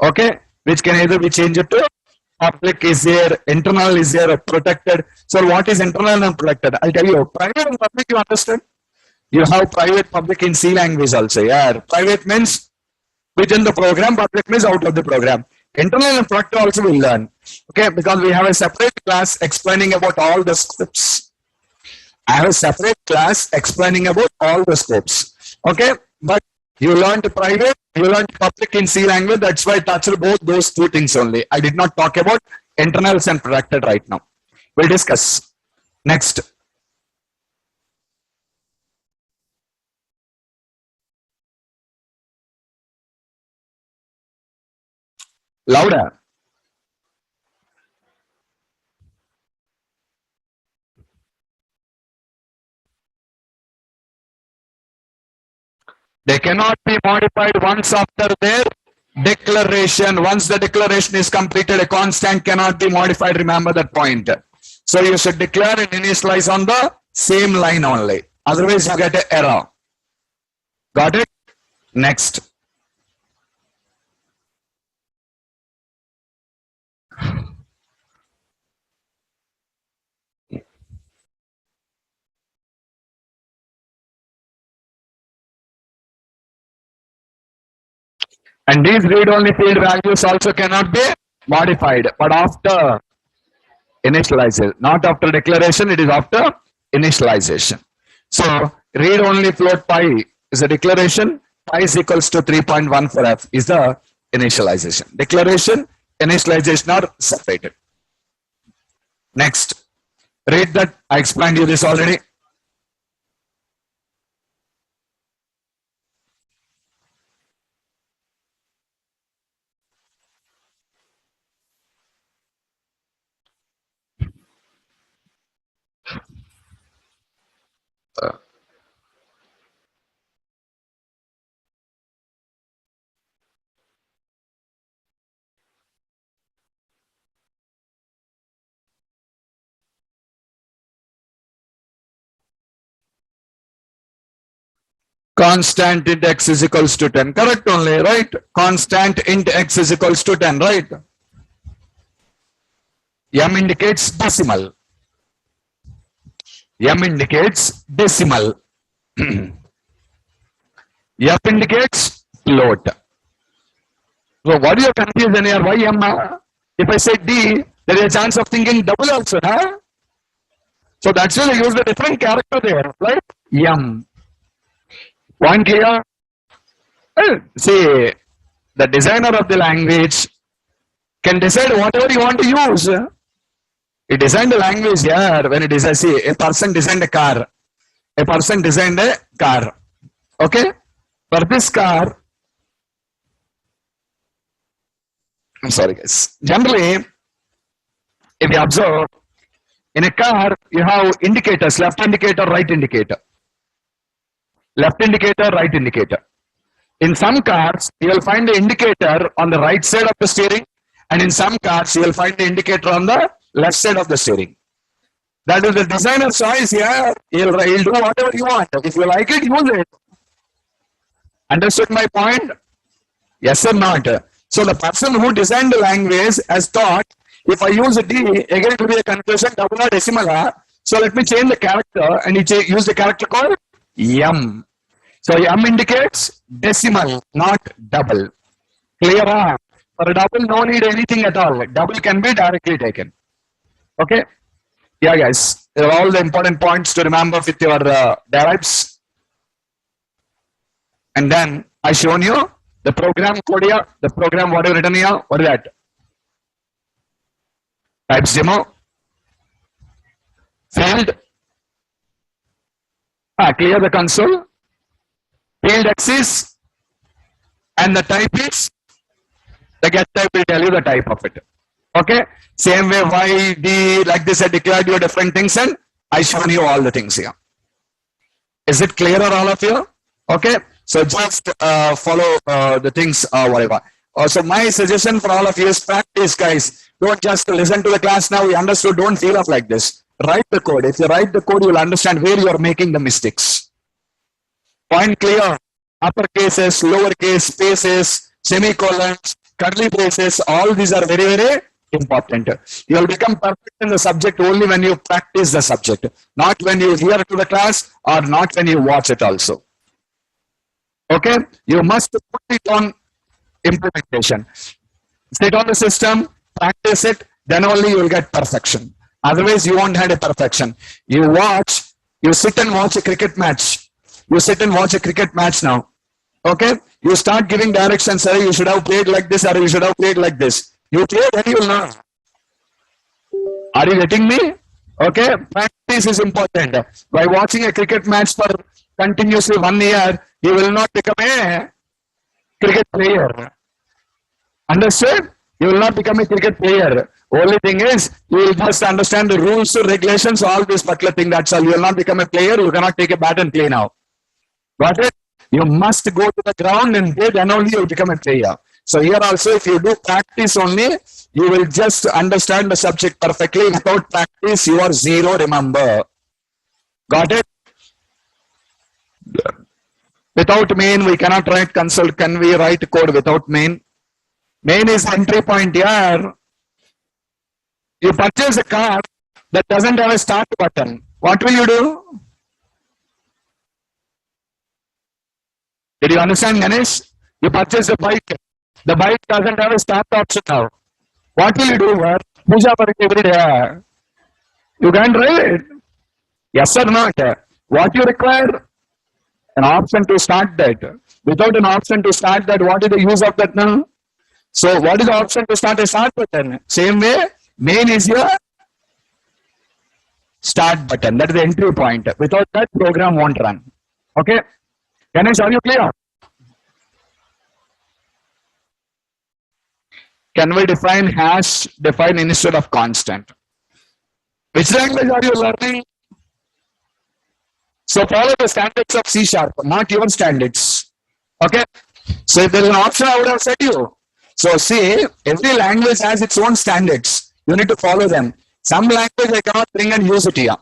Okay. Which can either be changed to public is there, internal is there, protected. So what is internal and protected? I'll tell you. Private and public, you understand? You have private, public in C language also. Yeah. Private means within the program, public means out of the program. Internal and protected also will learn. Okay, because we have a separate class explaining about all the scopes. I have a separate class explaining about all the scopes. Okay, but you learned private, you learned public in C language. That's why I touched both those two things only. I did not talk about internals and protected right now. We'll discuss. Next. Louder. They cannot be modified once after their declaration. Once the declaration is completed, a constant cannot be modified. Remember that point. So you should declare and initialize on the same line only. Otherwise, you get an error. Got it? Next. And these read-only field values also cannot be modified, but after initialization, not after declaration, it is after initialization. So read-only float pi is a declaration, pi is equals to 3.1 for f is the initialization. Declaration, initialization are separated. Next, read that. I explained you this already. Constant int x is equals to 10. Correct only, right? Constant int x is equals to 10, right? M indicates decimal. M indicates decimal. F indicates float. So what is your confusion here? Why M? If I say D, there is a chance of thinking double also, huh? So that's why they use a different character there, right? M. Point clear? See, the designer of the language can decide whatever you want to use. He designed the language here when it is, see, a person designed a car. A person designed a car. Okay? For this car, I'm sorry guys. Generally, if you observe, in a car, you have indicators, left indicator, right indicator. Left indicator, right indicator. In some cars, you will find the indicator on the right side of the steering, and in some cars, you will find the indicator on the left side of the steering. That is the designer's choice here. He'll do whatever you want. If you like it, use it. Understood my point? Yes or not? So the person who designed the language has thought, if I use a D, again it will be a confusion, double or decimal. So let me change the character, and he use the character called M. So M indicates decimal, not double. Clear? For a double, no need anything at all. Double can be directly taken. Okay? Yeah, guys. There are all the important points to remember with your derives. And then I shown you the program code here, the program what I written here. What is that? Types demo. Field. Clear the console. Field axis. And the type is, the get type will tell you the type of it. Okay? Same way Y, D, like this I declared you different things and I shown you all the things here. Is it clearer all of you? Okay? So just follow the things whatever. Also my suggestion for all of you is practice guys. Don't just listen to the class now, we understood, don't feel up like this. Write the code. If you write the code, you will understand where you are making the mistakes. Point clear? Uppercases, lowercase, spaces, semicolons, curly braces, all these are very, very important. You will become perfect in the subject only when you practice the subject, not when you hear to the class or not when you watch it also. Okay? You must put it on implementation. Sit on the system, practice it, then only you will get perfection. Otherwise, you won't have a perfection. You sit and watch a cricket match. You sit and watch a cricket match now. Okay? You start giving directions, sir, you should have played like this or you should have played like this. You play, then you will know. Are you getting me? Okay? Practice is important. By watching a cricket match for continuously 1 year, you will not become a cricket player. Understood? You will not become a cricket player. Only thing is, you will just understand the rules, regulations, all this particular thing. That's all. You will not become a player. You cannot take a bat and play now. Got it? You must go to the ground and play, then only you will become a player. So here also, if you do practice only, you will just understand the subject perfectly. Without practice, you are zero, remember. Got it? Without main, we cannot write console. Can we write code without main? Main is entry point here. You purchase a car that doesn't have a start button. What will you do? Did you understand, Ganesh? You purchase a bike. The bike doesn't have a start option now. What will you do? Puja every day. You can't drive it. Yes or not? What you require? An option to start that. Without an option to start that, what is the use of that now? So what is the option to start a start button? Same way, main is your start button. That is the entry point. Without that, program won't run. Okay. Ganesh, are you clear? Can we define hash define instead of constant? Which language are you learning? So follow the standards of C#, not your standards. Okay. So if there is an option, I would have said you. So see, every language has its own standards. You need to follow them. Some language I cannot bring and use it here.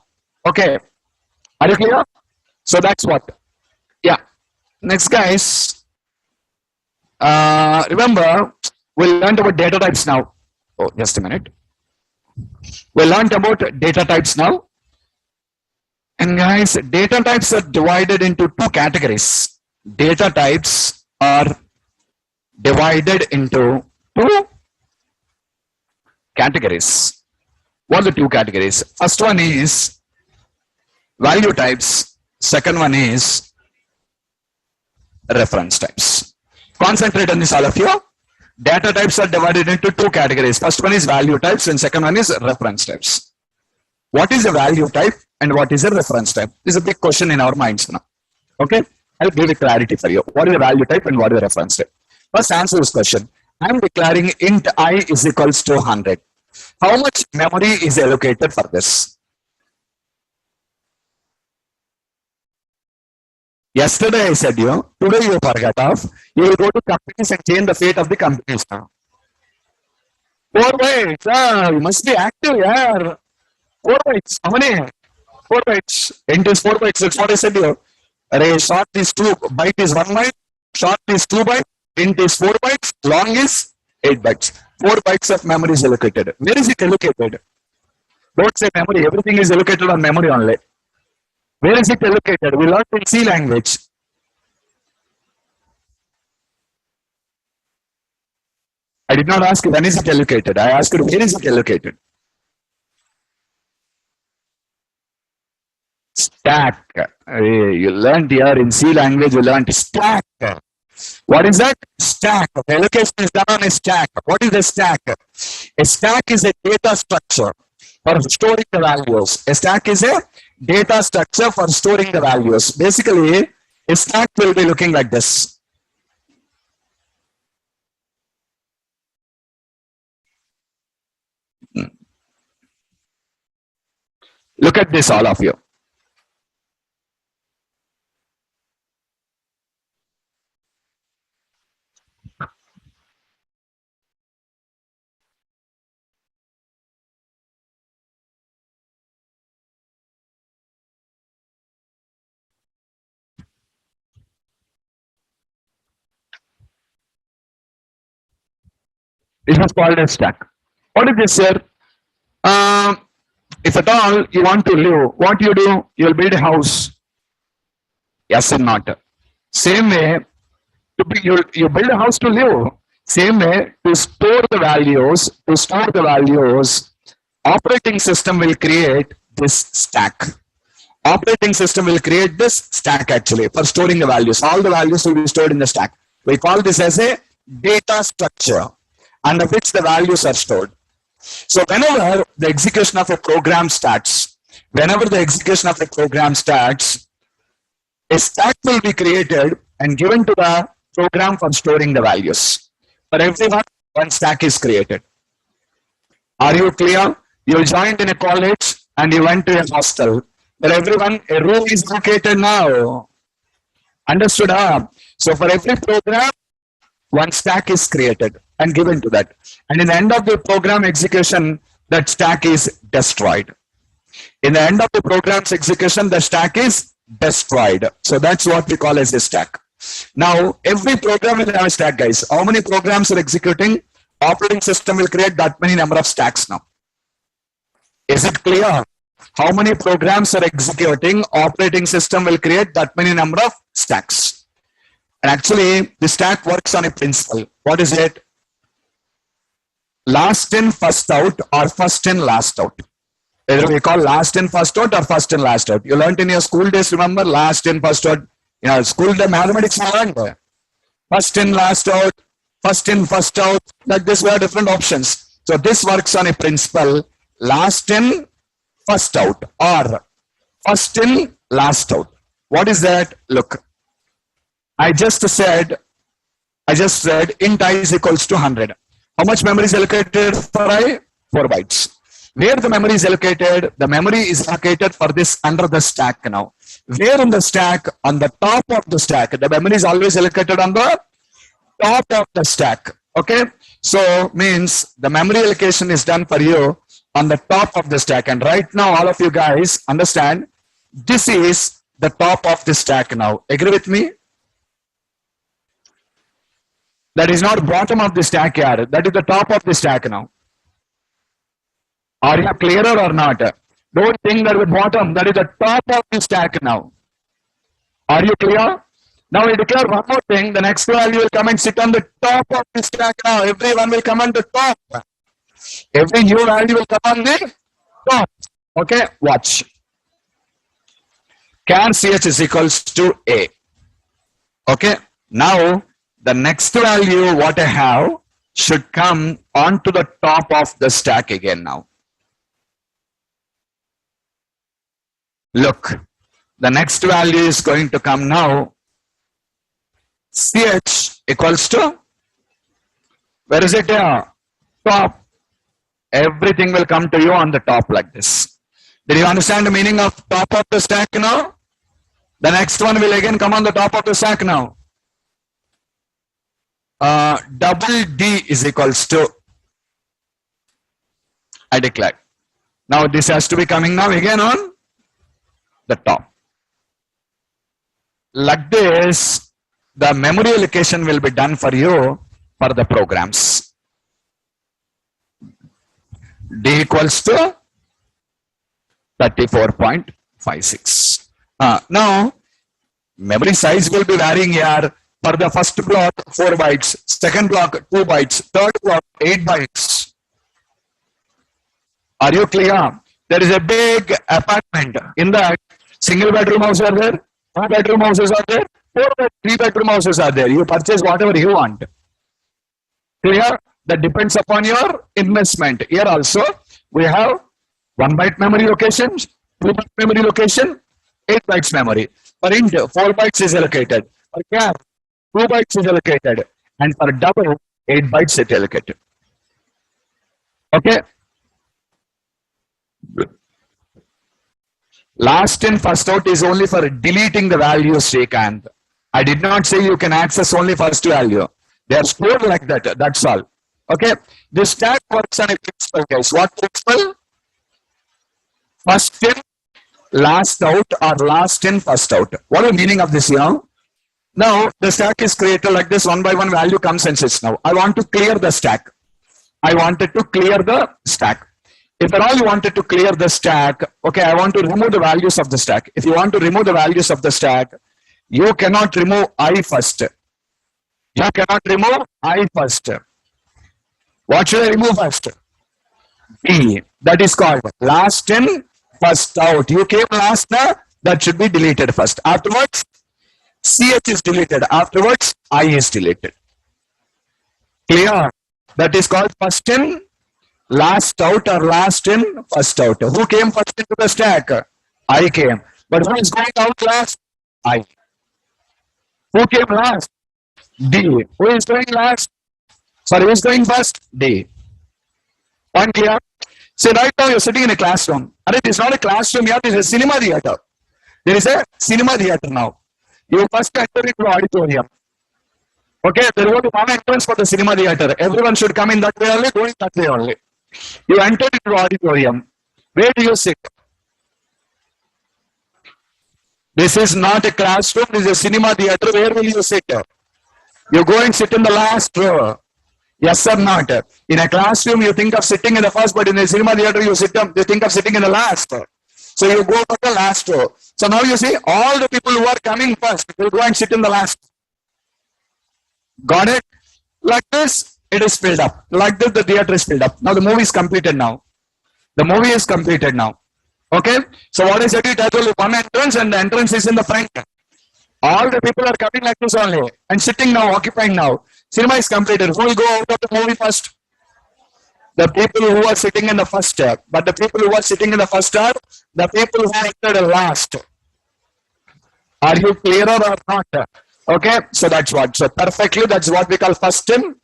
Okay. Are you clear? So that's what. Yeah. Next, guys. Remember, we learned about data types now. Oh, just a minute. We learned about data types now. And guys, data types are divided into two categories. Data types are divided into two categories. What are the two categories? First one is value types. Second one is reference types. Concentrate on this, all of you. Data types are divided into two categories. First one is value types and second one is reference types. What is a value type and what is a reference type? This is a big question in our minds now. Okay, I'll give it clarity for you. What is a value type and what is a reference type? First, answer this question. I'm declaring int I is equals to 100. How much memory is allocated for this? Yesterday I said you, today you forgot of, you will go to companies and change the fate of the companies now. 4 bytes, you must be active, yeah. 4 bytes, how many? 4 bytes, int is 4 bytes, that's what I said you. Array, short is 2, byte is 1 byte, short is 2 bytes, int is 4 bytes, long is 8 bytes. 4 bytes of memory is allocated. Where is it allocated? Don't say memory, everything is allocated on memory only. Where is it allocated? We learned in C language. I did not ask you when is it allocated. I asked you where is it allocated. Stack. You learned here in C language, you learned stack. What is that? Stack. The allocation is done on a stack. What is a stack? A stack is a data structure for storing the values. A stack is a data structure for storing the values. Basically, a stack will be looking like this. Look at this, all of you. This is called a stack. What is this here? If at all you want to live, what you do? You will build a house. Yes and not. Same way, you build a house to live. Same way, to store the values, operating system will create this stack. Operating system will create this stack actually for storing the values. All the values will be stored in the stack. We call this as a data structure under which the values are stored. So whenever the execution of a program starts, a stack will be created and given to the program for storing the values. For everyone, one stack is created. Are you clear? You joined in a college and you went to a hostel. For everyone, a room is located now. Understood? So for every program, one stack is created and given to that. And in the end of the program execution, that stack is destroyed. In the end of the program's execution, the stack is destroyed. So that's what we call as a stack. Now, every program will have a stack, guys. How many programs are executing? Operating system will create that many number of stacks now. Is it clear? How many programs are executing? Operating system will create that many number of stacks. And actually, the stack works on a principle. What is it? Last in, first out, or first in, last out. Either we call last in, first out, or first in, last out. You learned in your school days, remember? Last in, first out. School day mathematics you learned. first in, last out, first in, first out. Like this, we have different options. So this works on a principle last in, first out, or first in, last out. What is that? Look, I just said int I is equals to 100. How much memory is allocated for I? 4 bytes. Where the memory is allocated? The memory is allocated for this under the stack now. Where in the stack? On the top of the stack. The memory is always allocated on the top of the stack. Okay. So means the memory allocation is done for you on the top of the stack. And right now, all of you guys understand this is the top of the stack now. Agree with me? That is not bottom of the stack here. That is the top of the stack now. Are you clearer or not? Don't think that the bottom, that is the top of the stack now. Are you clear? Now we declare one more thing. The next value will come and sit on the top of the stack now. Everyone will come on the top. Every new value will come on the top. Okay, watch. Char ch is equals to a. Okay, now the next value what I have should come onto the top of the stack again now. Look, the next value is going to come now. Ch equals to, where is it here? Top. Everything will come to you on the top like this. Did you understand the meaning of top of the stack now? The next one will again come on the top of the stack now. Double D is equals to, I declare. Now this has to be coming now again on the top. Like this, the memory allocation will be done for you for the programs. D equals to 34.56. Now, memory size will be varying here. For the first block, 4 bytes. Second block, 2 bytes. Third block, 8 bytes. Are you clear? There is a big apartment. In that, single bedroom house are there, 2 bedroom houses are there, 3 bedroom houses are there. You purchase whatever you want. Clear? That depends upon your investment. Here also, we have 1 byte memory location, 2 byte memory location, 8 bytes memory. For int, 4 bytes is allocated. For char, 2 bytes is allocated. And for double, 8 bytes is allocated. Okay? Last in, first out is only for deleting the values, Srikanth. I did not say you can access only first value. They are stored like that. That's all. Okay? This stack works on a principle, guys. What principle? First in, last out, or last in, first out. What is the meaning of this here? Now, the stack is created like this. One by one value comes and sits now. I want to clear the stack. I wanted to clear the stack. If at all you wanted to clear the stack, okay, I want to remove the values of the stack. If you want to remove the values of the stack, you cannot remove I first. You cannot remove I first. What should I remove first? B. That is called last in, first out. You came last now, that should be deleted first. Afterwards, CH is deleted. Afterwards, I is deleted. Clear? That is called first in, last out, or last in, first out. Who came first into the stack? I came. But who is going out last? I. Who came last? D. Who is going last? Sorry, who is going first? D. Point clear? See, right now you're sitting in a classroom. And it is not a classroom here, it is a cinema theater. There is a cinema theater now. You first enter into the auditorium. Okay, there will be one entrance for the cinema theater. Everyone should come in that way only, go in that way only. You enter into the auditorium. Where do you sit? This is not a classroom, this is a cinema theater. Where will you sit? You go and sit in the last row. Yes or not? In a classroom, you think of sitting in the first, but in a cinema theater, you think of sitting in the last. So you go for the last row. So now you see, all the people who are coming first will go and sit in the last. Got it? Like this, it is filled up. Like this, the theater is filled up. Now the movie is completed now. The movie is completed now. Okay? So what I said, it has only one entrance, and the entrance is in the front. All the people are coming like this only and sitting now, occupying now. Cinema is completed. Who will go out of the movie first? The people who are sitting in the first step. But the people who are sitting in the first step, the people who entered last. Are you clearer or not? Okay, so that's what. So perfectly, that's what we call first in,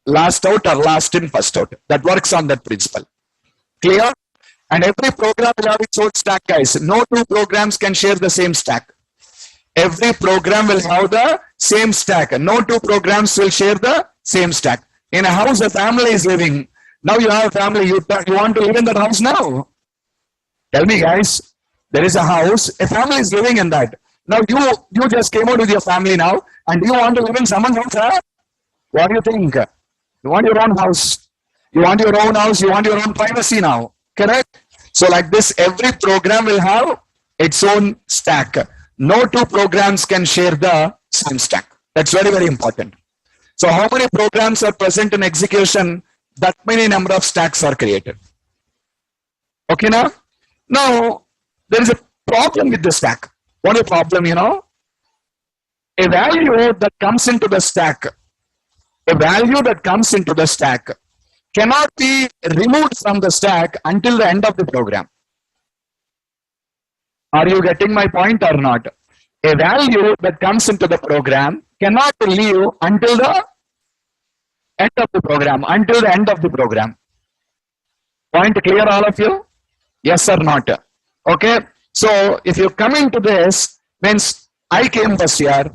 last out, or last in, first out. That works on that principle. Clear? And every program will have its own stack, guys. No two programs can share the same stack. Every program will have the same stack. No two programs will share the same stack. In a house, a family is living. Now you have a family. You want to live in that house now? Tell me, guys. There is a house. A family is living in that. Now you just came out with your family now, and you want to live in someone's house. Huh? What do you think? You want your own house. You want your own house. You want your own privacy now. Correct? So like this, every program will have its own stack. No two programs can share the same stack. That's very, very important. So how many programs are present in execution? That many number of stacks are created. Okay now? Now, there is a problem with the stack. What is the problem, you know? A value that comes into the stack, cannot be removed from the stack until the end of the program. Are you getting my point or not? A value that comes into the program cannot leave until the end of the program. Point clear, all of you? Yes or not? Okay. So if you come into this, means I came first year,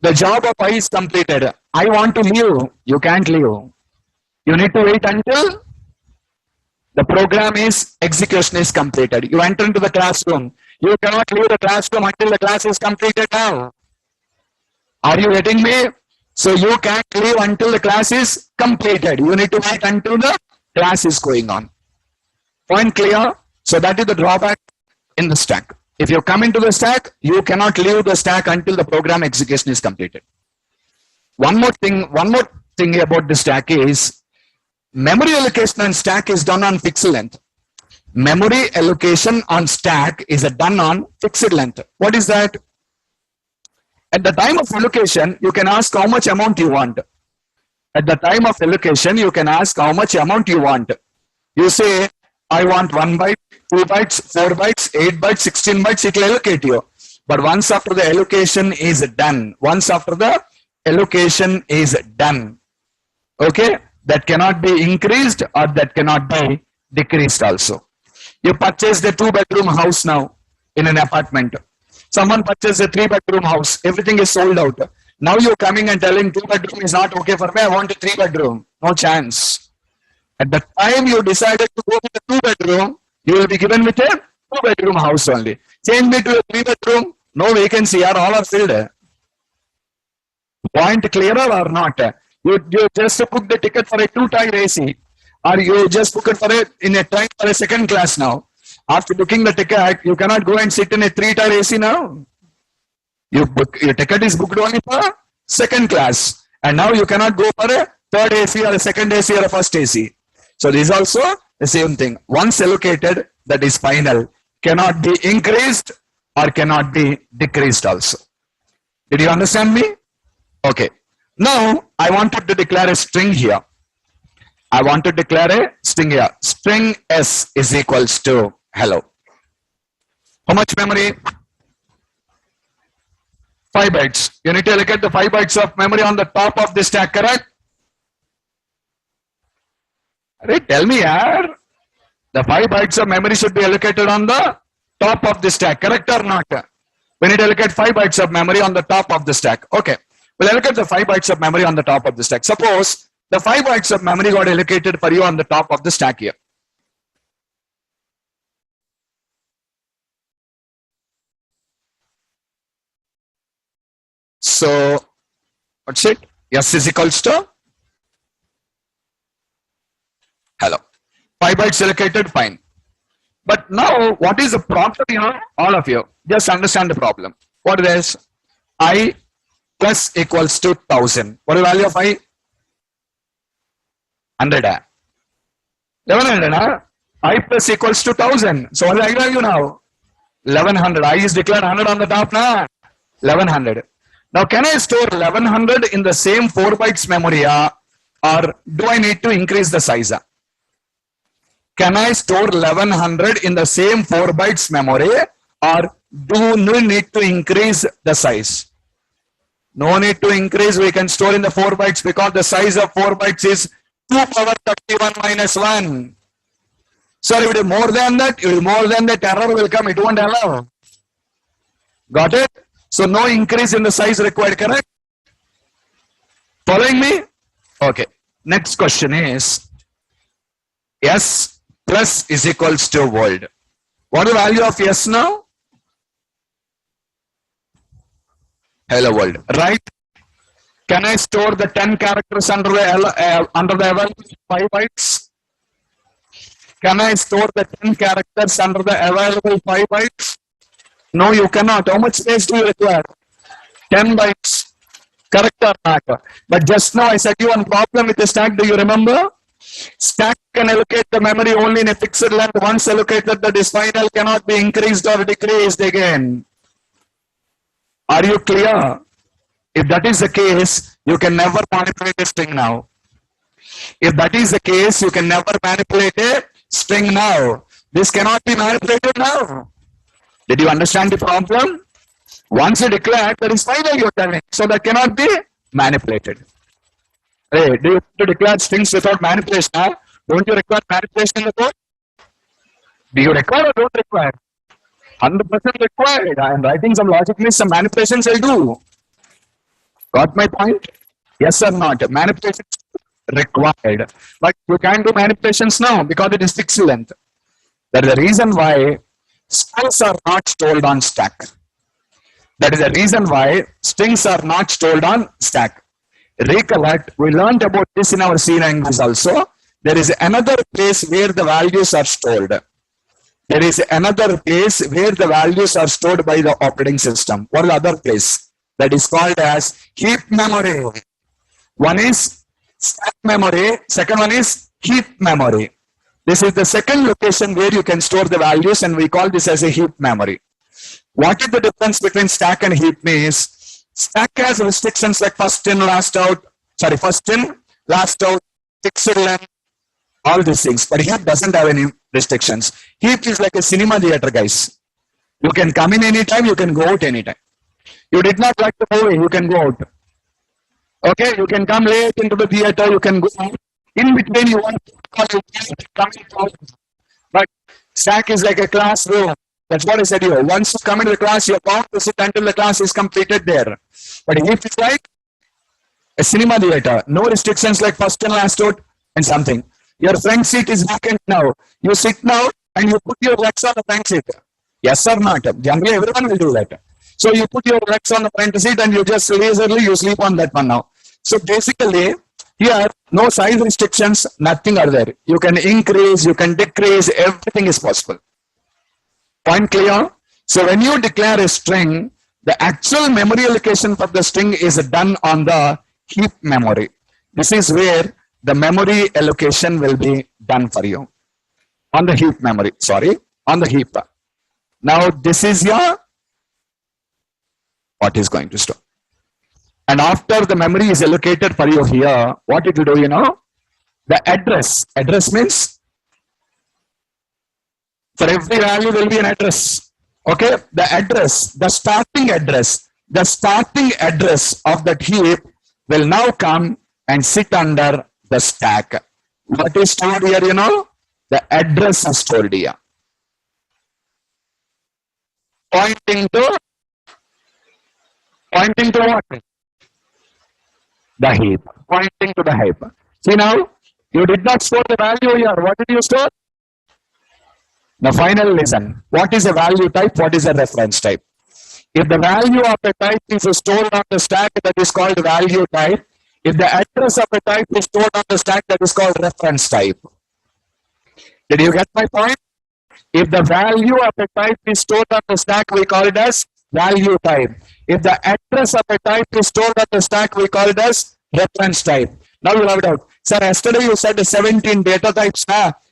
the job of I is completed. I want to leave. You can't leave. You need to wait until the program is, execution is completed. You enter into the classroom. You cannot leave the classroom until the class is completed now. Are you getting me? So you can't leave until the class is completed. You need to wait until the class is going on. Point clear? So that is the drawback in the stack. If you come into the stack, you cannot leave the stack until the program execution is completed. One more thing about the stack is memory allocation on stack is done on fixed length. Memory allocation on stack is done on fixed length. What is that? At the time of allocation, you can ask how much amount you want. At the time of allocation, you can ask how much amount you want. You say, I want 1 byte, 2 bytes, 4 bytes, 8 bytes, 16 bytes, it will allocate you. But once after the allocation is done, okay, that cannot be increased or that cannot be decreased also. You purchased a 2-bedroom house now in an apartment. Someone purchased a 3-bedroom house. Everything is sold out. Now you're coming and telling 2-bedroom is not okay for me. I want a 3-bedroom. No chance. At the time you decided to go with a 2-bedroom, you will be given with a 2-bedroom house only. Change me to a 3-bedroom. No vacancy. All are filled. Point clearer or not? You just book the ticket for a 2-tier AC, or you just book it for in a time for a second class now. After booking the ticket, you cannot go and sit in a 3-tier AC now. Your ticket is booked only for second class, and now you cannot go for a third AC or a second AC or a first AC. So this is also the same thing. Once allocated, that is final. Cannot be increased or cannot be decreased also. Did you understand me? Okay. Now, I wanted to declare a string here. String S is equals to hello. How much memory? 5 bytes. You need to allocate the 5 bytes of memory on the top of the stack, correct? Tell me, yaar. The 5 bytes of memory should be allocated on the top of the stack, correct or not? We need to allocate 5 bytes of memory on the top of the stack. Okay. We'll allocate the 5 bytes of memory on the top of the stack. Suppose the 5 bytes of memory got allocated for you on the top of the stack here. So, what's it? S is equals to hello. 5 bytes allocated, fine. But now, what is the problem here? All of you, just understand the problem. What is this? I plus equals to 1000. What is the value of I? 100. 1100. I plus equals to 1000. So what is the value now? 1100. I is declared 100 on the top now. 1100. Now, can I store 1100 in the same 4 bytes memory, or do I need to increase the size? Can I store 1100 in the same 4 bytes memory, or do we need to increase the size? No need to increase. We can store in the 4 bytes because the size of 4 bytes is 2 power 31 minus 1. So if it is more than that, error will come. It won't allow. Got it? So no increase in the size required, correct? Following me? Okay. Next question is S plus is equals to world. What is the value of S now? Hello world, right? Can I store the 10 characters under the available 5 bytes? Can I store the 10 characters under the available 5 bytes? No, you cannot. How much space do you require? 10 bytes. Correct or not? But just now I said you one problem with the stack. Do you remember? Stack can allocate the memory only in a fixed length. Once allocated, that is final, cannot be increased or decreased again. Are you clear? If that is the case, you can never manipulate a string now. If that is the case, you can never manipulate a string now. This cannot be manipulated now. Did you understand the problem? Once you declare, that is final, you're telling. So that cannot be manipulated. Hey, do you have to declare strings without manipulation? Huh? Don't you require manipulation in the code? Do you require or don't require? 100% required. I am writing some logic means some manipulations I'll do. Got my point? Yes or not? Manipulations required. But you can't do manipulations now because it is fixed length. That is the reason why strings are not stored on stack. That is the reason why strings are not stored on stack. Recollect, we learned about this in our C language also. There is another place where the values are stored. There is another place where the values are stored by the operating system. What is the other place? That is called as heap memory. One is stack memory, second one is heap memory. This is the second location where you can store the values, and we call this as a heap memory. What is the difference between stack and heap means? Stack has restrictions like first in, last out, fixed length, all these things. But heap doesn't have any restrictions. Heap is like a cinema theater, guys. You can come in anytime, you can go out anytime. You did not like the movie, you can go out. Okay, you can come late into the theater, you can go out. In between, you want to come in. But stack is like a classroom. That's what I said here. Once you come into the class, you're bound to sit until the class is completed there. But heap is like a cinema theater. No restrictions like first and last out and something. Your front seat is vacant now. You sit now and you put your legs on the front seat. Yes or not? Generally, everyone will do that. So you put your legs on the front seat and you just leisurely, you sleep on that one now. So basically, here, no size restrictions, nothing are there. You can increase, you can decrease, everything is possible. Point clear? So when you declare a string, the actual memory allocation for the string is done on the heap memory. This is where the memory allocation will be done for you. On the heap memory, on the heap. Now this is your, what is going to store. And after the memory is allocated for you here, what it will do, you know? The address. Address means for every value will be an address. Okay? The address, the starting address of that heap will now come and sit under the stack. What is stored here, you know? The address is stored here. Pointing to what? The heap. Pointing to the heap. See now, you did not store the value here. What did you store? The final listen. What is a value type? What is a reference type? If the value of a type is stored on the stack, that is called value type. If the address of a type is stored on the stack, that is called reference type. Did you get my point? If the value of a type is stored on the stack, we call it as value type. If the address of a type is stored on the stack, we call it as reference type. Now you'll have it out. Sir, yesterday you said 17 data types.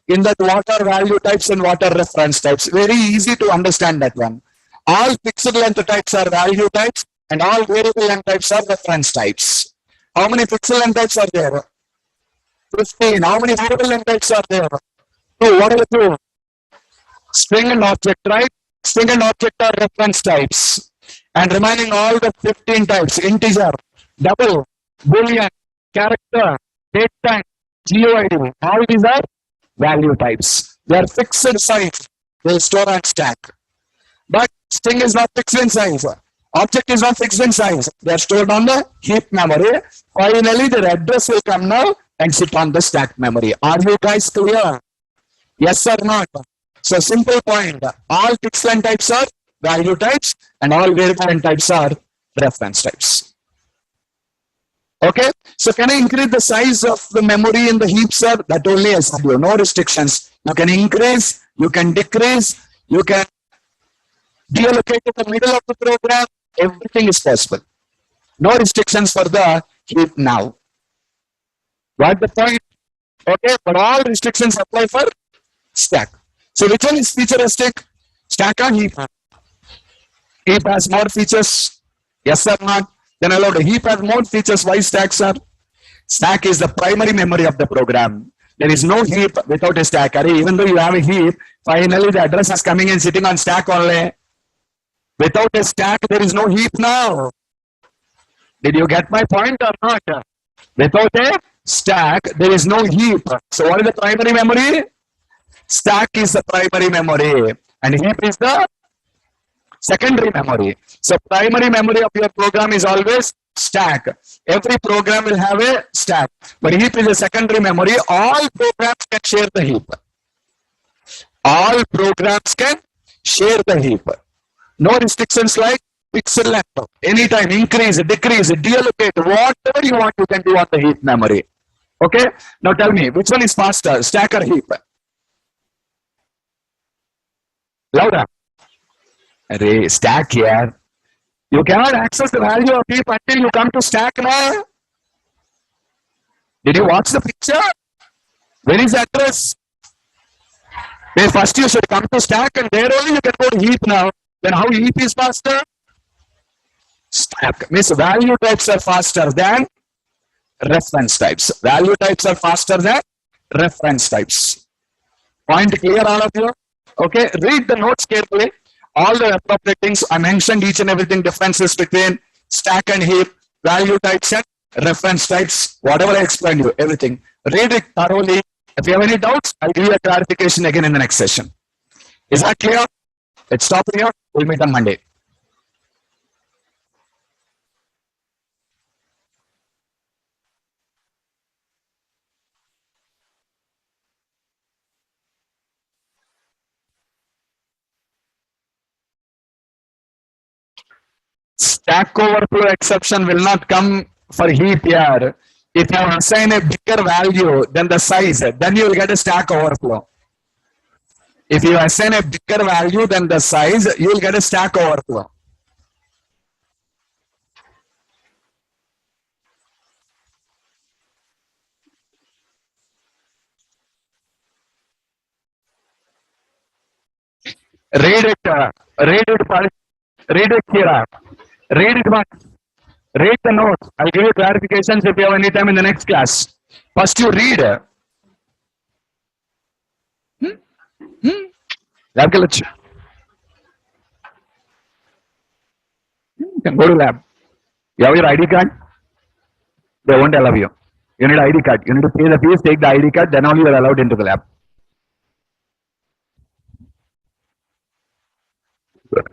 In that, what are value types and what are reference types? Very easy to understand that one. All fixed length types are value types and all variable length types are reference types. How many pixel length types are there? 15. How many variable length types are there? 2. What are the 2? String and object, right? String and object are reference types. And remaining all the 15 types, integer, double, boolean, character, date time, GUID, all these are value types. They are fixed size. They store and stack. But string is not fixed in size. Object is not fixed in size. They are stored on the heap memory. Finally, their address will come now and sit on the stack memory. Are you guys clear? Yes or not? So simple point. All fixed line types are value types and all variable line types are reference types. Okay. So can I increase the size of the memory in the heap, sir? That only I said you. No restrictions. You can increase, you can decrease, you can deallocate in the middle of the program. Everything is possible. No restrictions for the heap now. Got the point? Okay. But all restrictions apply for stack. So which one is futuristic? Stack or heap? Heap has more features. Yes or not? Then allowed. Heap has more features. Why stack, sir? Stack is the primary memory of the program. There is no heap without a stack. Even though you have a heap, finally the address is coming and sitting on stack only. Without a stack, there is no heap now. Did you get my point or not? Without a stack, there is no heap. So what is the primary memory? Stack is the primary memory and heap is the secondary memory. So primary memory of your program is always stack. Every program will have a stack, but heap is a secondary memory. All programs can share the heap. All programs can share the heap. No restrictions like pixel length. Anytime increase, decrease, deallocate, whatever you want, you can do on the heap memory. Okay. Now tell me, which one is faster, stack or heap? Louder. Array, stack here. You cannot access the value of heap until you come to stack now. Did you watch the picture? Where is the address? Then first you should come to stack and there only you can go to heap now. Then how heap is faster? Stack. Means value types are faster than reference types. Value types are faster than reference types. Point clear, all of you? Okay, read the notes carefully. All the appropriate things I mentioned, each and everything, differences between stack and heap, value types and reference types, whatever I explained you, everything. Read it thoroughly. If you have any doubts, I'll give you a clarification again in the next session. Is that clear? Let's stop here. We'll meet on Monday. Stack overflow exception will not come for heap here. If you assign a bigger value than the size, then you will get a stack overflow. If you assign a bigger value than the size, you will get a stack overflow. Read it, read it, read it, Kira. Read it once. Read the notes. I'll give you clarifications if you have any time in the next class. First you read. Lab you can go to lab. You have your ID card? They won't allow you. You need ID card. You need to pay the fees, take the ID card, then only you are allowed into the lab. Good.